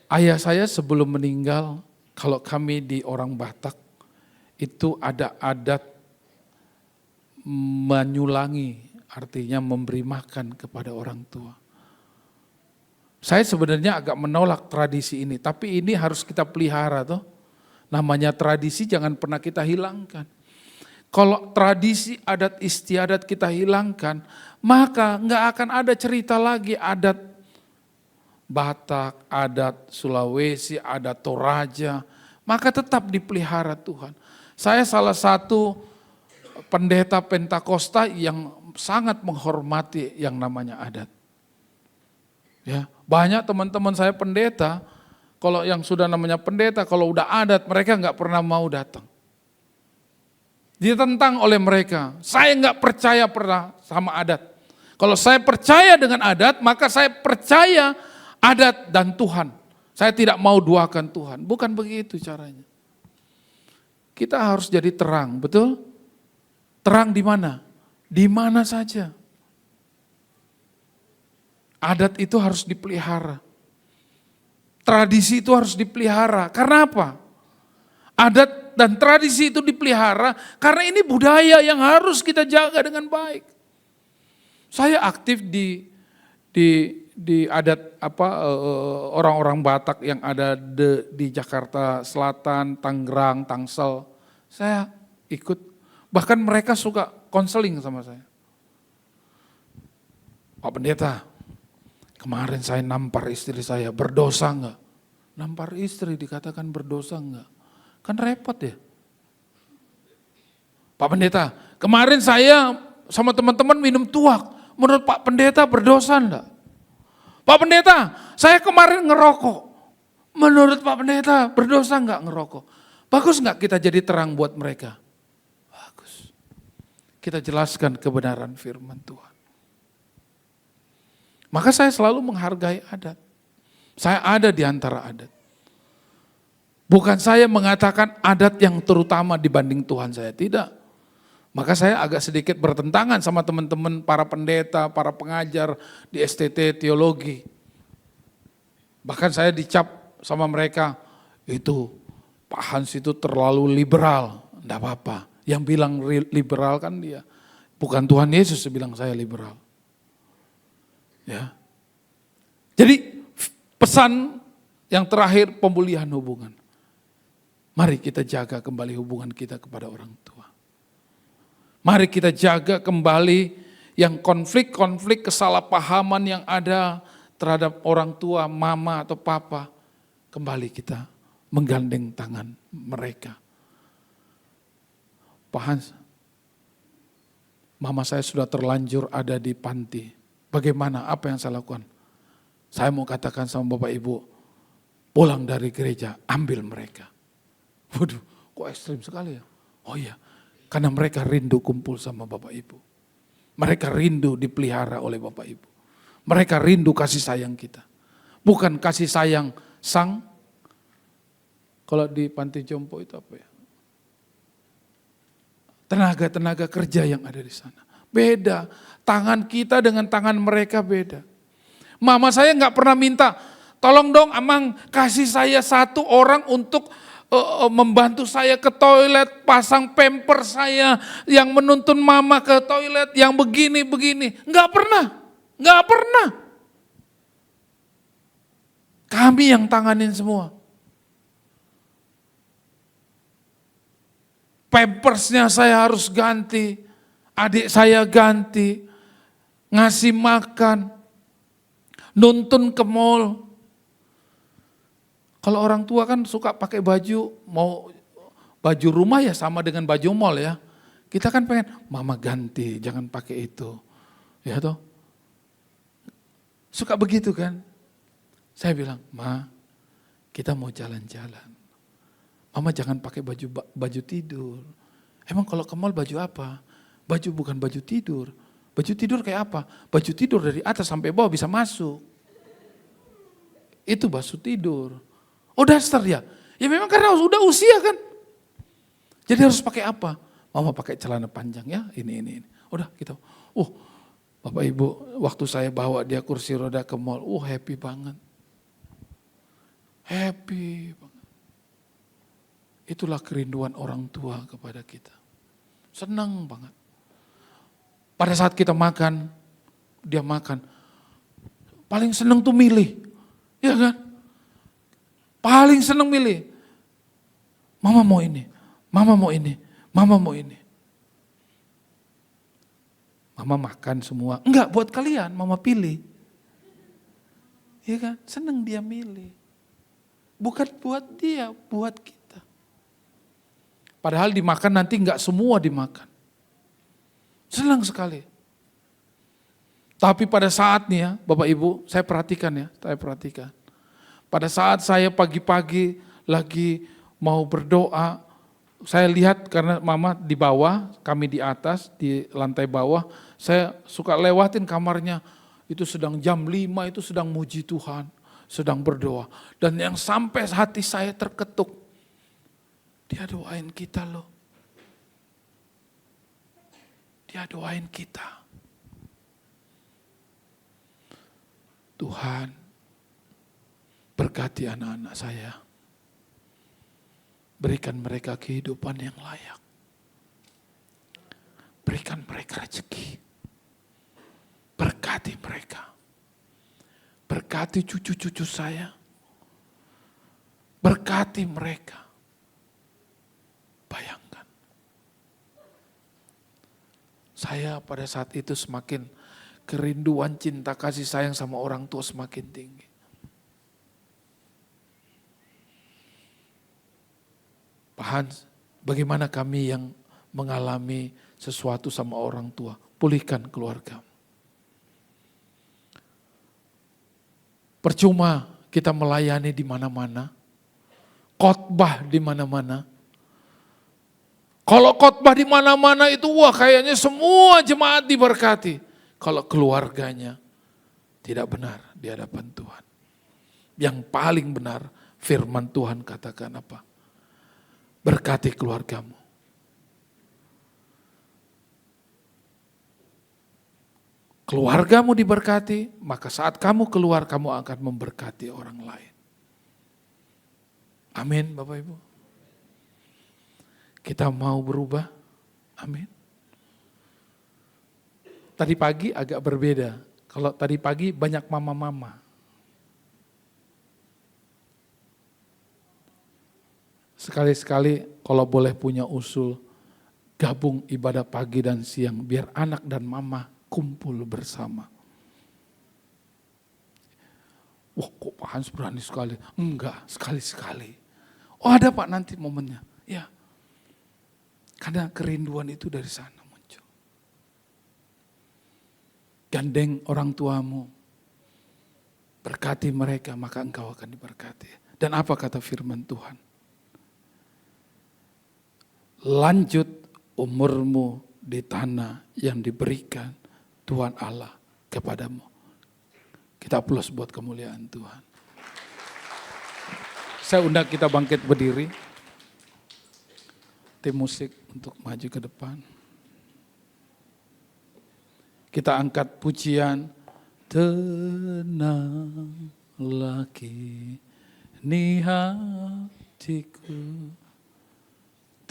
Ayah saya sebelum meninggal, Kalau kami di orang Batak, itu ada adat menyulangi, artinya memberi makan kepada orang tua. Saya sebenarnya agak menolak tradisi ini, tapi ini harus kita pelihara toh. Namanya tradisi jangan pernah kita hilangkan. Kalau tradisi adat istiadat kita hilangkan, maka nggak akan ada cerita lagi adat Batak, adat Sulawesi, adat Toraja, maka tetap dipelihara Tuhan. Saya salah satu pendeta Pentakosta yang sangat menghormati yang namanya adat. Ya, banyak teman-teman saya pendeta, kalau yang sudah namanya pendeta, kalau udah adat mereka nggak pernah mau datang. Ditentang oleh mereka, saya nggak percaya pernah sama adat. Kalau saya percaya dengan adat, maka saya percaya adat dan Tuhan. Saya tidak mau duakan Tuhan, bukan begitu caranya. Kita harus jadi terang, betul? Terang di mana? Di mana saja. Adat itu harus dipelihara. Tradisi itu harus dipelihara. Karena apa? Adat dan tradisi itu dipelihara karena ini budaya yang harus kita jaga dengan baik. Saya aktif di adat orang-orang Batak yang ada di Jakarta Selatan, Tangerang, Tangsel. Saya ikut, bahkan mereka suka konseling sama saya. Pak Pendeta, kemarin saya nampar istri saya, berdosa enggak? Nampar istri dikatakan berdosa enggak? Kan repot ya. Pak Pendeta, kemarin saya sama teman-teman minum tuak. Menurut Pak Pendeta berdosa enggak? Pak Pendeta, saya kemarin ngerokok. Menurut Pak Pendeta berdosa enggak ngerokok? Bagus enggak kita jadi terang buat mereka? Bagus. Kita jelaskan kebenaran firman Tuhan. Maka saya selalu menghargai adat. Saya ada di antara adat. Bukan saya mengatakan adat yang terutama dibanding Tuhan saya, tidak. Maka saya agak sedikit bertentangan sama teman-teman para pendeta, para pengajar di STT Teologi. Bahkan saya dicap sama mereka, itu Pak Hans itu terlalu liberal, enggak apa-apa. Yang bilang liberal kan dia, bukan Tuhan Yesus yang bilang saya liberal. Ya. Jadi pesan yang terakhir, pemulihan hubungan. Mari kita jaga kembali hubungan kita kepada orang tua. Mari kita jaga kembali yang konflik-konflik kesalahpahaman yang ada terhadap orang tua, mama atau papa. Kembali kita menggandeng tangan mereka. Pak Hans, mama saya sudah terlanjur ada di panti. Bagaimana, apa yang saya lakukan? Saya mau katakan sama Bapak Ibu, pulang dari gereja, ambil mereka. Waduh, kok ekstrim sekali ya? Oh iya, karena mereka rindu kumpul sama Bapak Ibu. Mereka rindu dipelihara oleh Bapak Ibu. Mereka rindu kasih sayang kita. Bukan kasih sayang sang, kalau di panti jompo itu apa ya? Tenaga-tenaga kerja yang ada di sana. Beda, tangan kita dengan tangan mereka beda. Mama saya nggak pernah minta, tolong dong Amang kasih saya satu orang untuk membantu saya ke toilet, pasang pamper saya, yang menuntun mama ke toilet, yang begini-begini. Nggak pernah. Kami yang tanganin semua. Pampersnya saya harus ganti, adik saya ganti, ngasih makan, nuntun ke mall. Kalau orang tua kan suka pakai baju, mau baju rumah ya sama dengan baju mall ya. Kita kan pengen, mama ganti, jangan pakai itu. Ya toh. Suka begitu kan. Saya bilang, Ma, kita mau jalan-jalan. Mama jangan pakai baju tidur. Emang kalau ke mall baju apa? Baju bukan baju tidur. Baju tidur kayak apa? Baju tidur dari atas sampai bawah bisa masuk. Itu baju tidur. Oh daster ya? Ya memang karena sudah usia kan. Jadi harus pakai apa? Mama pakai celana panjang ya, ini. Udah gitu. Bapak Ibu, waktu saya bawa dia kursi roda ke mall, happy banget. Happy banget. Itulah kerinduan orang tua kepada kita. Senang banget. Pada saat kita makan, dia makan. Paling senang tuh milih. Ya kan? Paling senang milih. Mama mau ini, mama mau ini, mama mau ini. Mama makan semua. Enggak, buat kalian, mama pilih. Iya kan? Senang dia milih. Bukan buat dia, buat kita. Padahal dimakan nanti enggak semua dimakan. Senang sekali. Tapi pada saatnya, Bapak Ibu, saya perhatikan. Pada saat saya pagi-pagi lagi mau berdoa, saya lihat karena mama di bawah, kami di atas, di lantai bawah, saya suka lewatin kamarnya, itu sedang jam 5, itu sedang muji Tuhan, sedang berdoa. Dan yang sampai hati saya terketuk, dia doain kita loh. Dia doain kita. Tuhan, berkati anak-anak saya. Berikan mereka kehidupan yang layak. Berikan mereka rezeki. Berkati mereka. Berkati cucu-cucu saya. Berkati mereka. Bayangkan. Saya pada saat itu semakin kerinduan cinta kasih sayang sama orang tua semakin tinggi. Pak Hans, bagaimana kami yang mengalami sesuatu sama orang tua? Pulihkan keluarga. Percuma kita melayani di mana-mana, khotbah di mana-mana. Kalau khotbah di mana-mana itu wah kayaknya semua jemaat diberkati. Kalau keluarganya tidak benar di hadapan Tuhan. Yang paling benar firman Tuhan katakan apa? Berkati keluargamu. Keluargamu diberkati, maka saat kamu keluar kamu akan memberkati orang lain. Amin Bapak Ibu. Kita mau berubah. Amin. Tadi pagi agak berbeda. Kalau tadi pagi banyak mama-mama. Sekali-sekali kalau boleh punya usul, gabung ibadah pagi dan siang, biar anak dan mama kumpul bersama. Wah kok Pak Hans berani sekali? Enggak, sekali-sekali. Oh ada Pak nanti momennya. Ya, karena kerinduan itu dari sana muncul. Gandeng orang tuamu, berkati mereka maka engkau akan diberkati. Dan apa kata firman Tuhan? Lanjut umurmu di tanah yang diberikan Tuhan Allah kepadamu. Kita aplaus buat kemuliaan Tuhan. Saya undang kita bangkit berdiri. Tim musik untuk maju ke depan. Kita angkat pujian. Tenanglah kini hatiku.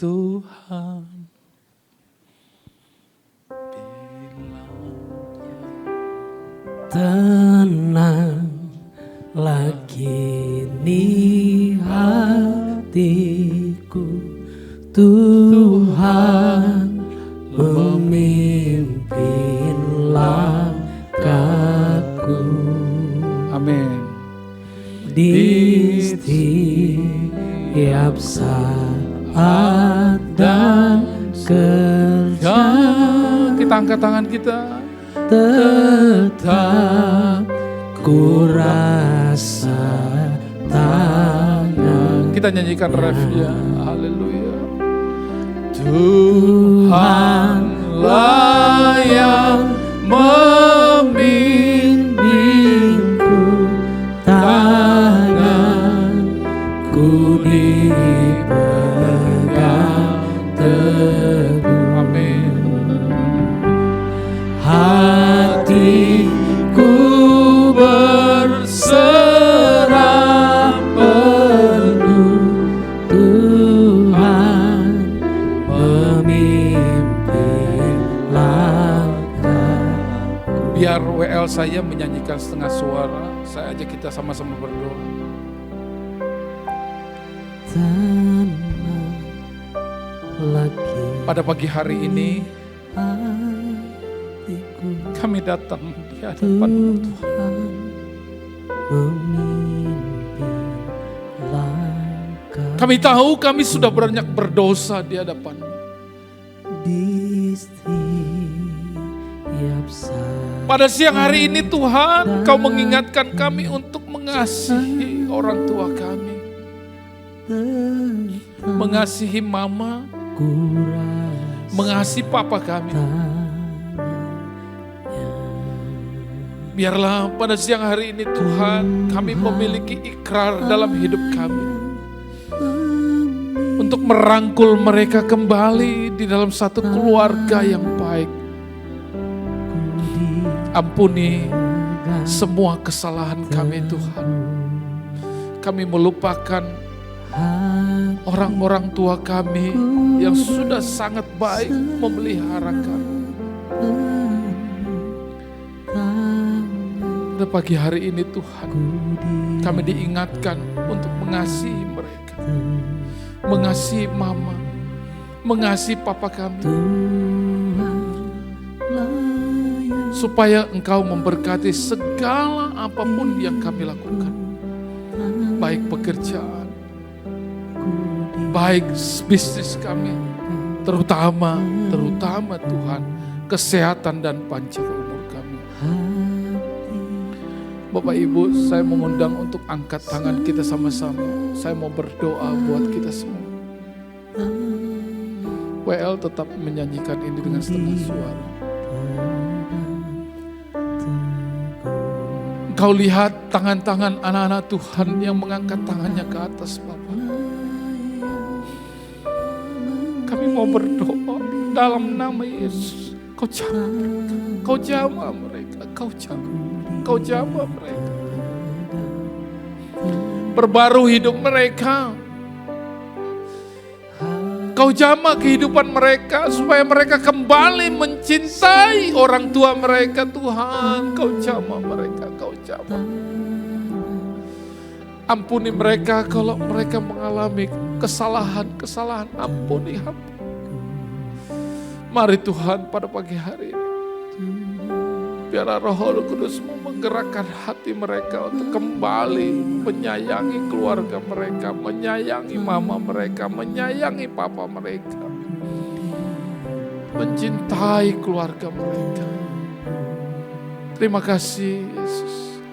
Tuhan tenang lagi ni hatiku, Tuhan memimpin langkahku. Amin. Di setiap saat dan kerja, kita angkat tangan kita. Tetap ku rasa tangan. Kita nyanyikan refnya. Haleluya. Tuhanlah yang membimbingku, tanganku dipegang teguh. Amin. Hatiku berserah penuh, Tuhan saya menyanyikan setengah suara, saya ajak kita sama-sama berdoa. Tenang lagi Pada pagi hari ini hatiku, kami datang di hadapan Tuhan memimpin langkah Kami tahu kami sudah banyak berdosa di hadapan-Mu. di setiap saat. Pada siang hari ini Tuhan, Kau mengingatkan kami untuk mengasihi orang tua kami. Mengasihi mama, mengasihi papa kami. Biarlah pada siang hari ini Tuhan, kami memiliki ikrar dalam hidup kami. Untuk merangkul mereka kembali di dalam satu keluarga yang baik. Ampuni semua kesalahan kami Tuhan. Kami melupakan orang-orang tua kami yang sudah sangat baik memelihara kami. Pada pagi hari ini Tuhan, kami diingatkan untuk mengasihi mereka. Mengasihi mama, mengasihi papa kami. Supaya Engkau memberkati segala apapun yang kami lakukan. Baik pekerjaan, baik bisnis kami, terutama Tuhan, kesehatan dan panjang umur kami. Bapak Ibu, saya mengundang untuk angkat tangan kita sama-sama. Saya mau berdoa buat kita semua. WL tetap menyanyikan ini dengan setengah suara. Engkau lihat tangan-tangan anak-anak Tuhan yang mengangkat tangannya ke atas, Bapak. Kami mau berdoa dalam nama Yesus. Kau jamah mereka, Kau jamah mereka. Perbarui hidup mereka. Kau jamah kehidupan mereka supaya mereka kembali mencintai orang tua mereka, Tuhan. Kau jamah mereka, Kau jamah. Ampuni mereka kalau mereka mengalami kesalahan. Ampuni. Mari Tuhan pada pagi hari ini. Biarlah Roh Kudus-Mu menggerakkan hati mereka untuk kembali menyayangi keluarga mereka, menyayangi mama mereka, menyayangi papa mereka, mencintai keluarga mereka. Terima kasih Yesus.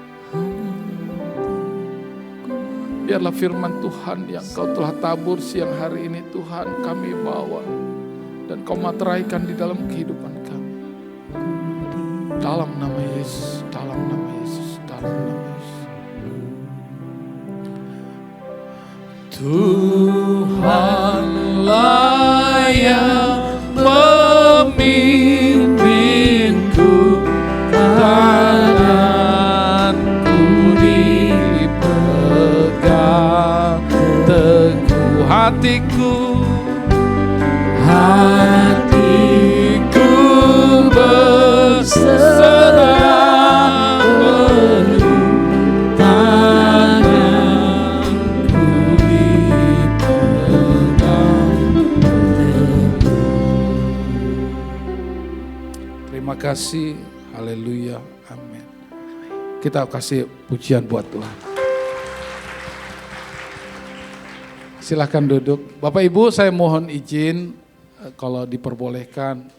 Biarlah firman Tuhan yang Kau telah tabur siang hari ini Tuhan kami bawa dan Kau materaikan di dalam kehidupan kami. Dalam nama Yesus, dalam nama Yesus, dalam nama Yesus. Tuhanlah yang memimpinku, tanganku dipegang teguh hatiku berserah penuh, tanganku dipegang teguh. Terima kasih, haleluya, amin. Kita kasih pujian buat Tuhan. Silakan duduk. Bapak Ibu, saya mohon izin kalau diperbolehkan,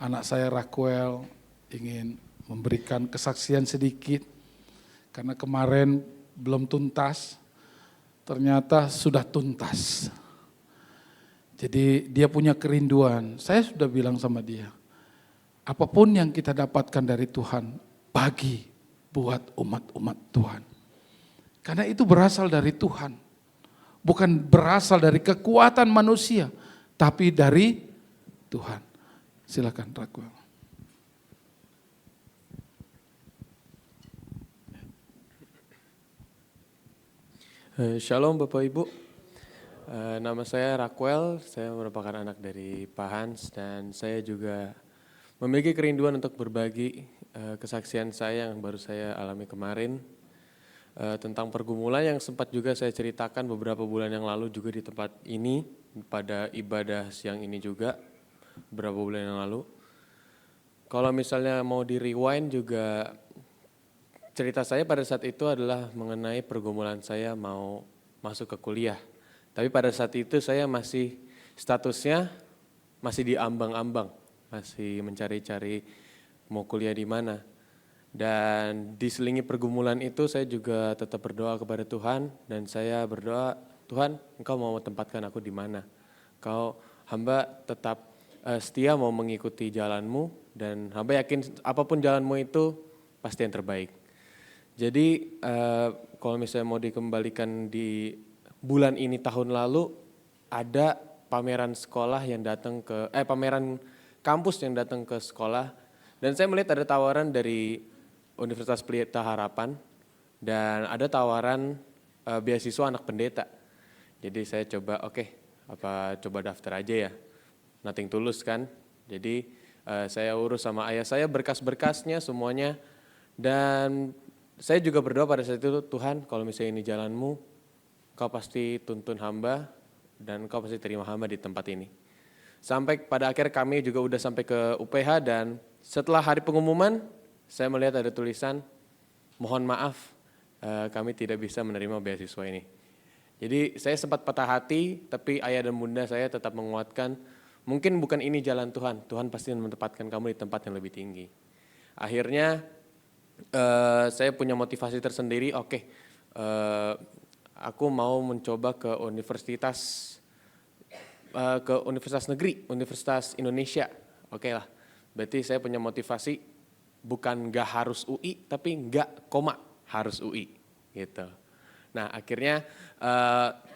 anak saya Raquel ingin memberikan kesaksian sedikit. Karena kemarin belum tuntas, ternyata sudah tuntas. Jadi dia punya kerinduan. Saya sudah bilang sama dia, apapun yang kita dapatkan dari Tuhan, bagi buat umat-umat Tuhan. Karena itu berasal dari Tuhan. Bukan berasal dari kekuatan manusia, tapi dari Tuhan. Silakan Raquel. Shalom Bapak Ibu, nama saya Raquel, saya merupakan anak dari Pak Hans dan saya juga memiliki kerinduan untuk berbagi kesaksian saya yang baru saya alami kemarin tentang pergumulan yang sempat juga saya ceritakan beberapa bulan yang lalu juga di tempat ini pada ibadah siang ini juga beberapa bulan yang lalu. Kalau misalnya mau di rewind juga cerita saya pada saat itu adalah mengenai pergumulan saya mau masuk ke kuliah. Tapi pada saat itu saya masih statusnya masih di ambang-ambang, masih mencari-cari mau kuliah di mana. Dan diselingi pergumulan itu saya juga tetap berdoa kepada Tuhan dan saya berdoa, Tuhan, Engkau mau tempatkan aku di mana? Kau hamba tetap setia mau mengikuti jalan-Mu dan hamba yakin apapun jalan-Mu itu pasti yang terbaik. Jadi kalau misalnya mau dikembalikan di bulan ini tahun lalu ada pameran sekolah yang datang ke pameran kampus yang datang ke sekolah dan saya melihat ada tawaran dari Universitas Pelita Harapan dan ada tawaran beasiswa anak pendeta. Jadi saya coba coba daftar aja ya. Nothing tulus kan. Jadi saya urus sama ayah saya berkas-berkasnya semuanya dan saya juga berdoa pada saat itu, Tuhan kalau misalnya ini jalan-Mu, Kau pasti tuntun hamba dan Kau pasti terima hamba di tempat ini. Sampai pada akhir kami juga udah sampai ke UPH dan setelah hari pengumuman saya melihat ada tulisan, mohon maaf kami tidak bisa menerima beasiswa ini. Jadi saya sempat patah hati tapi ayah dan bunda saya tetap menguatkan, mungkin bukan ini jalan Tuhan, Tuhan pasti menempatkan kamu di tempat yang lebih tinggi. Akhirnya saya punya motivasi tersendiri, aku mau mencoba ke universitas negeri, Universitas Indonesia. Oke lah, berarti saya punya motivasi bukan nggak harus UI, tapi nggak harus UI gitu. Nah akhirnya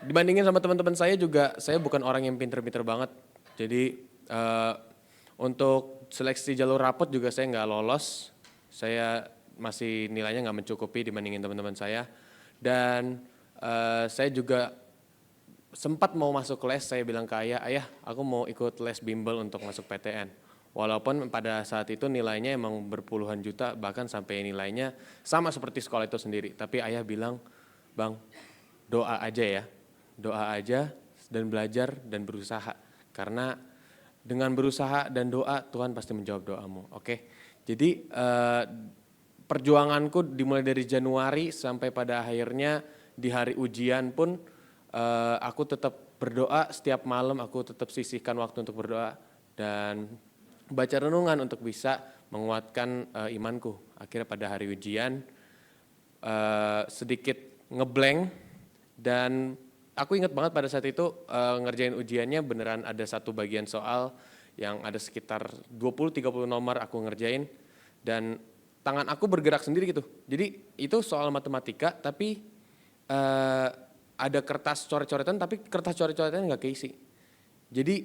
dibandingin sama teman-teman saya juga, saya bukan orang yang pinter-pinter banget. Jadi untuk seleksi jalur rapot juga saya nggak lolos. Saya masih nilainya nggak mencukupi dibandingin teman-teman saya. Dan saya juga sempat mau masuk les, saya bilang ke ayah aku mau ikut les bimbel untuk masuk PTN. Walaupun pada saat itu nilainya emang berpuluhan juta, bahkan sampai nilainya sama seperti sekolah itu sendiri. Tapi ayah bilang, Bang, doa aja ya, doa aja dan belajar dan berusaha. Karena dengan berusaha dan doa, Tuhan pasti menjawab doamu. Oke, jadi perjuanganku dimulai dari Januari sampai pada akhirnya di hari ujian pun aku tetap berdoa setiap malam, aku tetap sisihkan waktu untuk berdoa dan baca renungan untuk bisa menguatkan imanku. Akhirnya pada hari ujian sedikit ngeblank dan aku ingat banget pada saat itu ngerjain ujiannya beneran ada satu bagian soal yang ada sekitar 20-30 nomor aku ngerjain dan tangan aku bergerak sendiri gitu. Jadi itu soal matematika tapi ada kertas coret-coretan tapi kertas coret-coretan nggak keisi. Jadi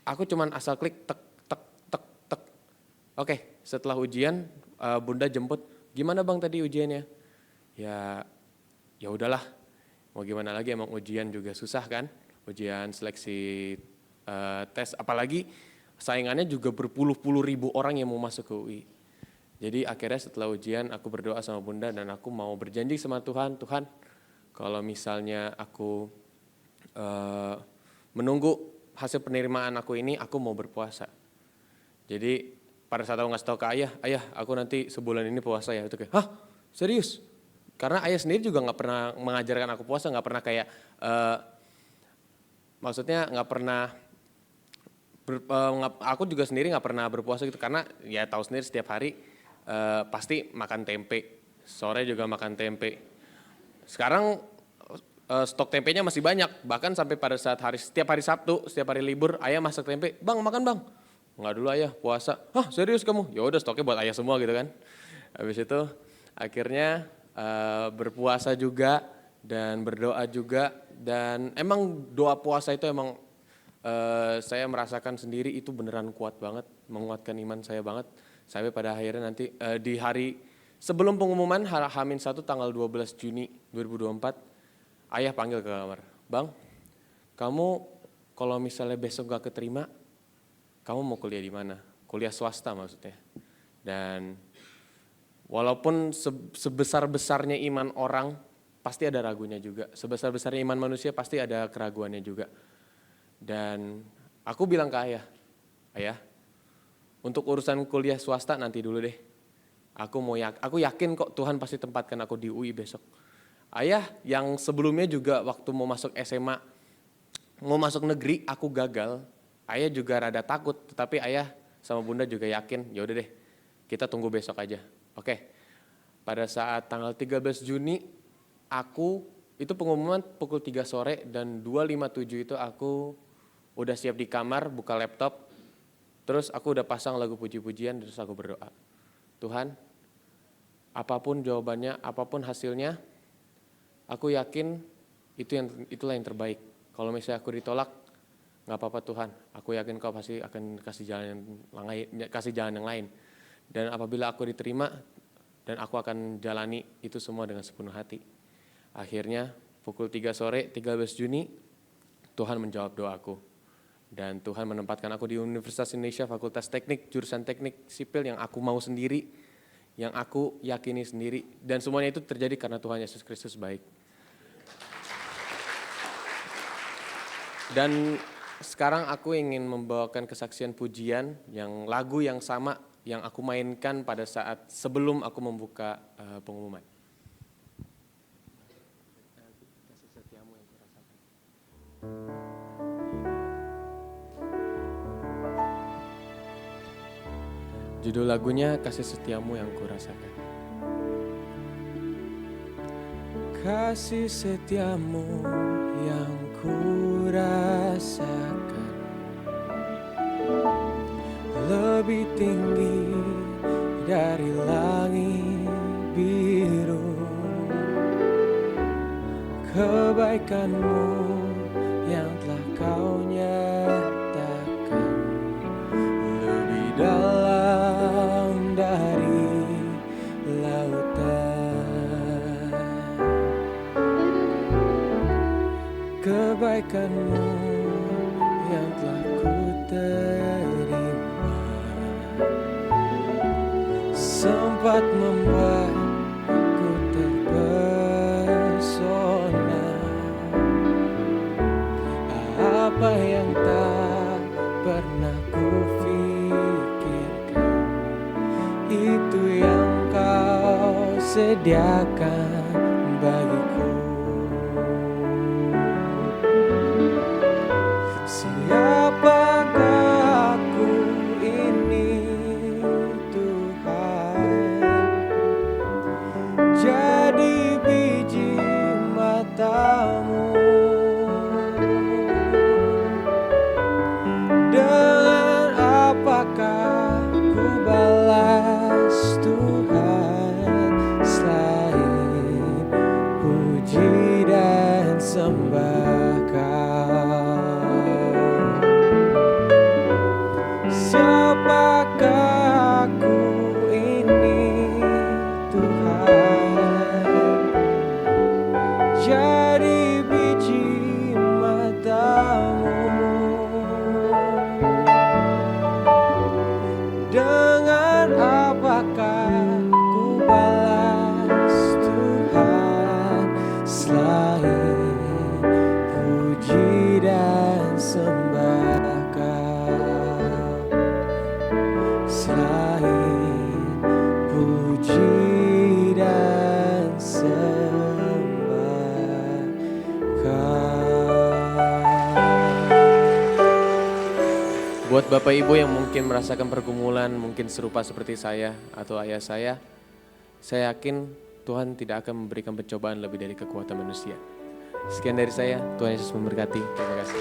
aku cuman asal klik tek. Oke, setelah ujian bunda jemput, gimana bang tadi ujiannya? Ya udahlah, mau gimana lagi emang ujian juga susah kan, ujian seleksi tes, apalagi saingannya juga berpuluh-puluh ribu orang yang mau masuk ke UI. Jadi akhirnya setelah ujian aku berdoa sama bunda dan aku mau berjanji sama Tuhan, Tuhan kalau misalnya aku menunggu hasil penerimaan aku ini, aku mau berpuasa. Jadi pada saat aku ngasih tahu ke ayah aku nanti sebulan ini puasa ya, itu kayak, hah serius? Karena ayah sendiri juga nggak pernah mengajarkan aku puasa, nggak pernah kayak, maksudnya nggak pernah, aku juga sendiri nggak pernah berpuasa gitu, karena ya tahu sendiri setiap hari pasti makan tempe, sore juga makan tempe. Sekarang stok tempenya masih banyak, bahkan sampai pada saat setiap hari Sabtu, setiap hari libur, ayah masak tempe, bang makan bang. Enggak dulu ayah puasa, hah serius kamu? Ya udah stoknya buat ayah semua gitu kan. Habis itu akhirnya berpuasa juga dan berdoa juga dan emang doa puasa itu emang saya merasakan sendiri itu beneran kuat banget, menguatkan iman saya banget. Sampai pada akhirnya nanti di hari sebelum pengumuman H-1 tanggal 12 Juni 2024, ayah panggil ke kamar, bang kamu kalau misalnya besok gak keterima, kamu mau kuliah di mana? kuliah swasta maksudnya. Dan walaupun sebesar-besarnya iman orang, pasti ada ragunya juga. Sebesar-besarnya iman manusia, pasti ada keraguannya juga. Dan aku bilang ke ayah, untuk urusan kuliah swasta nanti dulu deh. Aku yakin kok Tuhan pasti tempatkan aku di UI besok. Ayah yang sebelumnya juga waktu mau masuk SMA, mau masuk negeri, aku gagal. Ayah juga rada takut, tetapi ayah sama bunda juga yakin, ya udah deh, kita tunggu besok aja. Oke, pada saat tanggal 13 Juni, itu pengumuman pukul 3 sore dan 2.57 itu aku udah siap di kamar, buka laptop, terus aku udah pasang lagu puji-pujian, terus aku berdoa. Tuhan, apapun jawabannya, apapun hasilnya, aku yakin itulah yang terbaik. Kalau misalnya aku ditolak, nggak apa-apa Tuhan, aku yakin Kau pasti akan kasih jalan yang lain. Dan apabila aku diterima, dan aku akan jalani itu semua dengan sepenuh hati. Akhirnya pukul 3 sore 13 Juni, Tuhan menjawab doaku. Dan Tuhan menempatkan aku di Universitas Indonesia, Fakultas Teknik, jurusan Teknik Sipil yang aku mau sendiri, yang aku yakini sendiri. Dan semuanya itu terjadi karena Tuhan Yesus Kristus baik. Dan sekarang aku ingin membawakan kesaksian pujian yang lagu yang sama yang aku mainkan pada saat sebelum aku membuka pengumuman. Judul lagunya Kasih Setiamu Yang Kurasakan. Kasih setiamu yang kurasakan lebih tinggi dari langit biru. Kebaikanmu yang telah Kau nyatakan lebih dalam dari lautan. Kebaikanmu yang telah ku terima sempat membuatku terpesona. Apa yang tak pernah kupikirkan, itu yang Kau sediakan bagiku. Siapakah aku ini Tuhan? Jadi biji mata-Mu. Dengan apakah ku balas Tuhan selain puji dan sembah Kau? Siapakah aku ini Tuhan? Jadi biji mata-Mu. Dengan apakah ku balas Tuhan selain puji dan sembah Kau? Selain puji dan sembah Kau. Buat Bapak Ibu yang mungkin merasakan pergumulan, mungkin serupa seperti saya atau ayah saya yakin Tuhan tidak akan memberikan pencobaan lebih dari kekuatan manusia. Sekian dari saya, Tuhan Yesus memberkati. Terima kasih.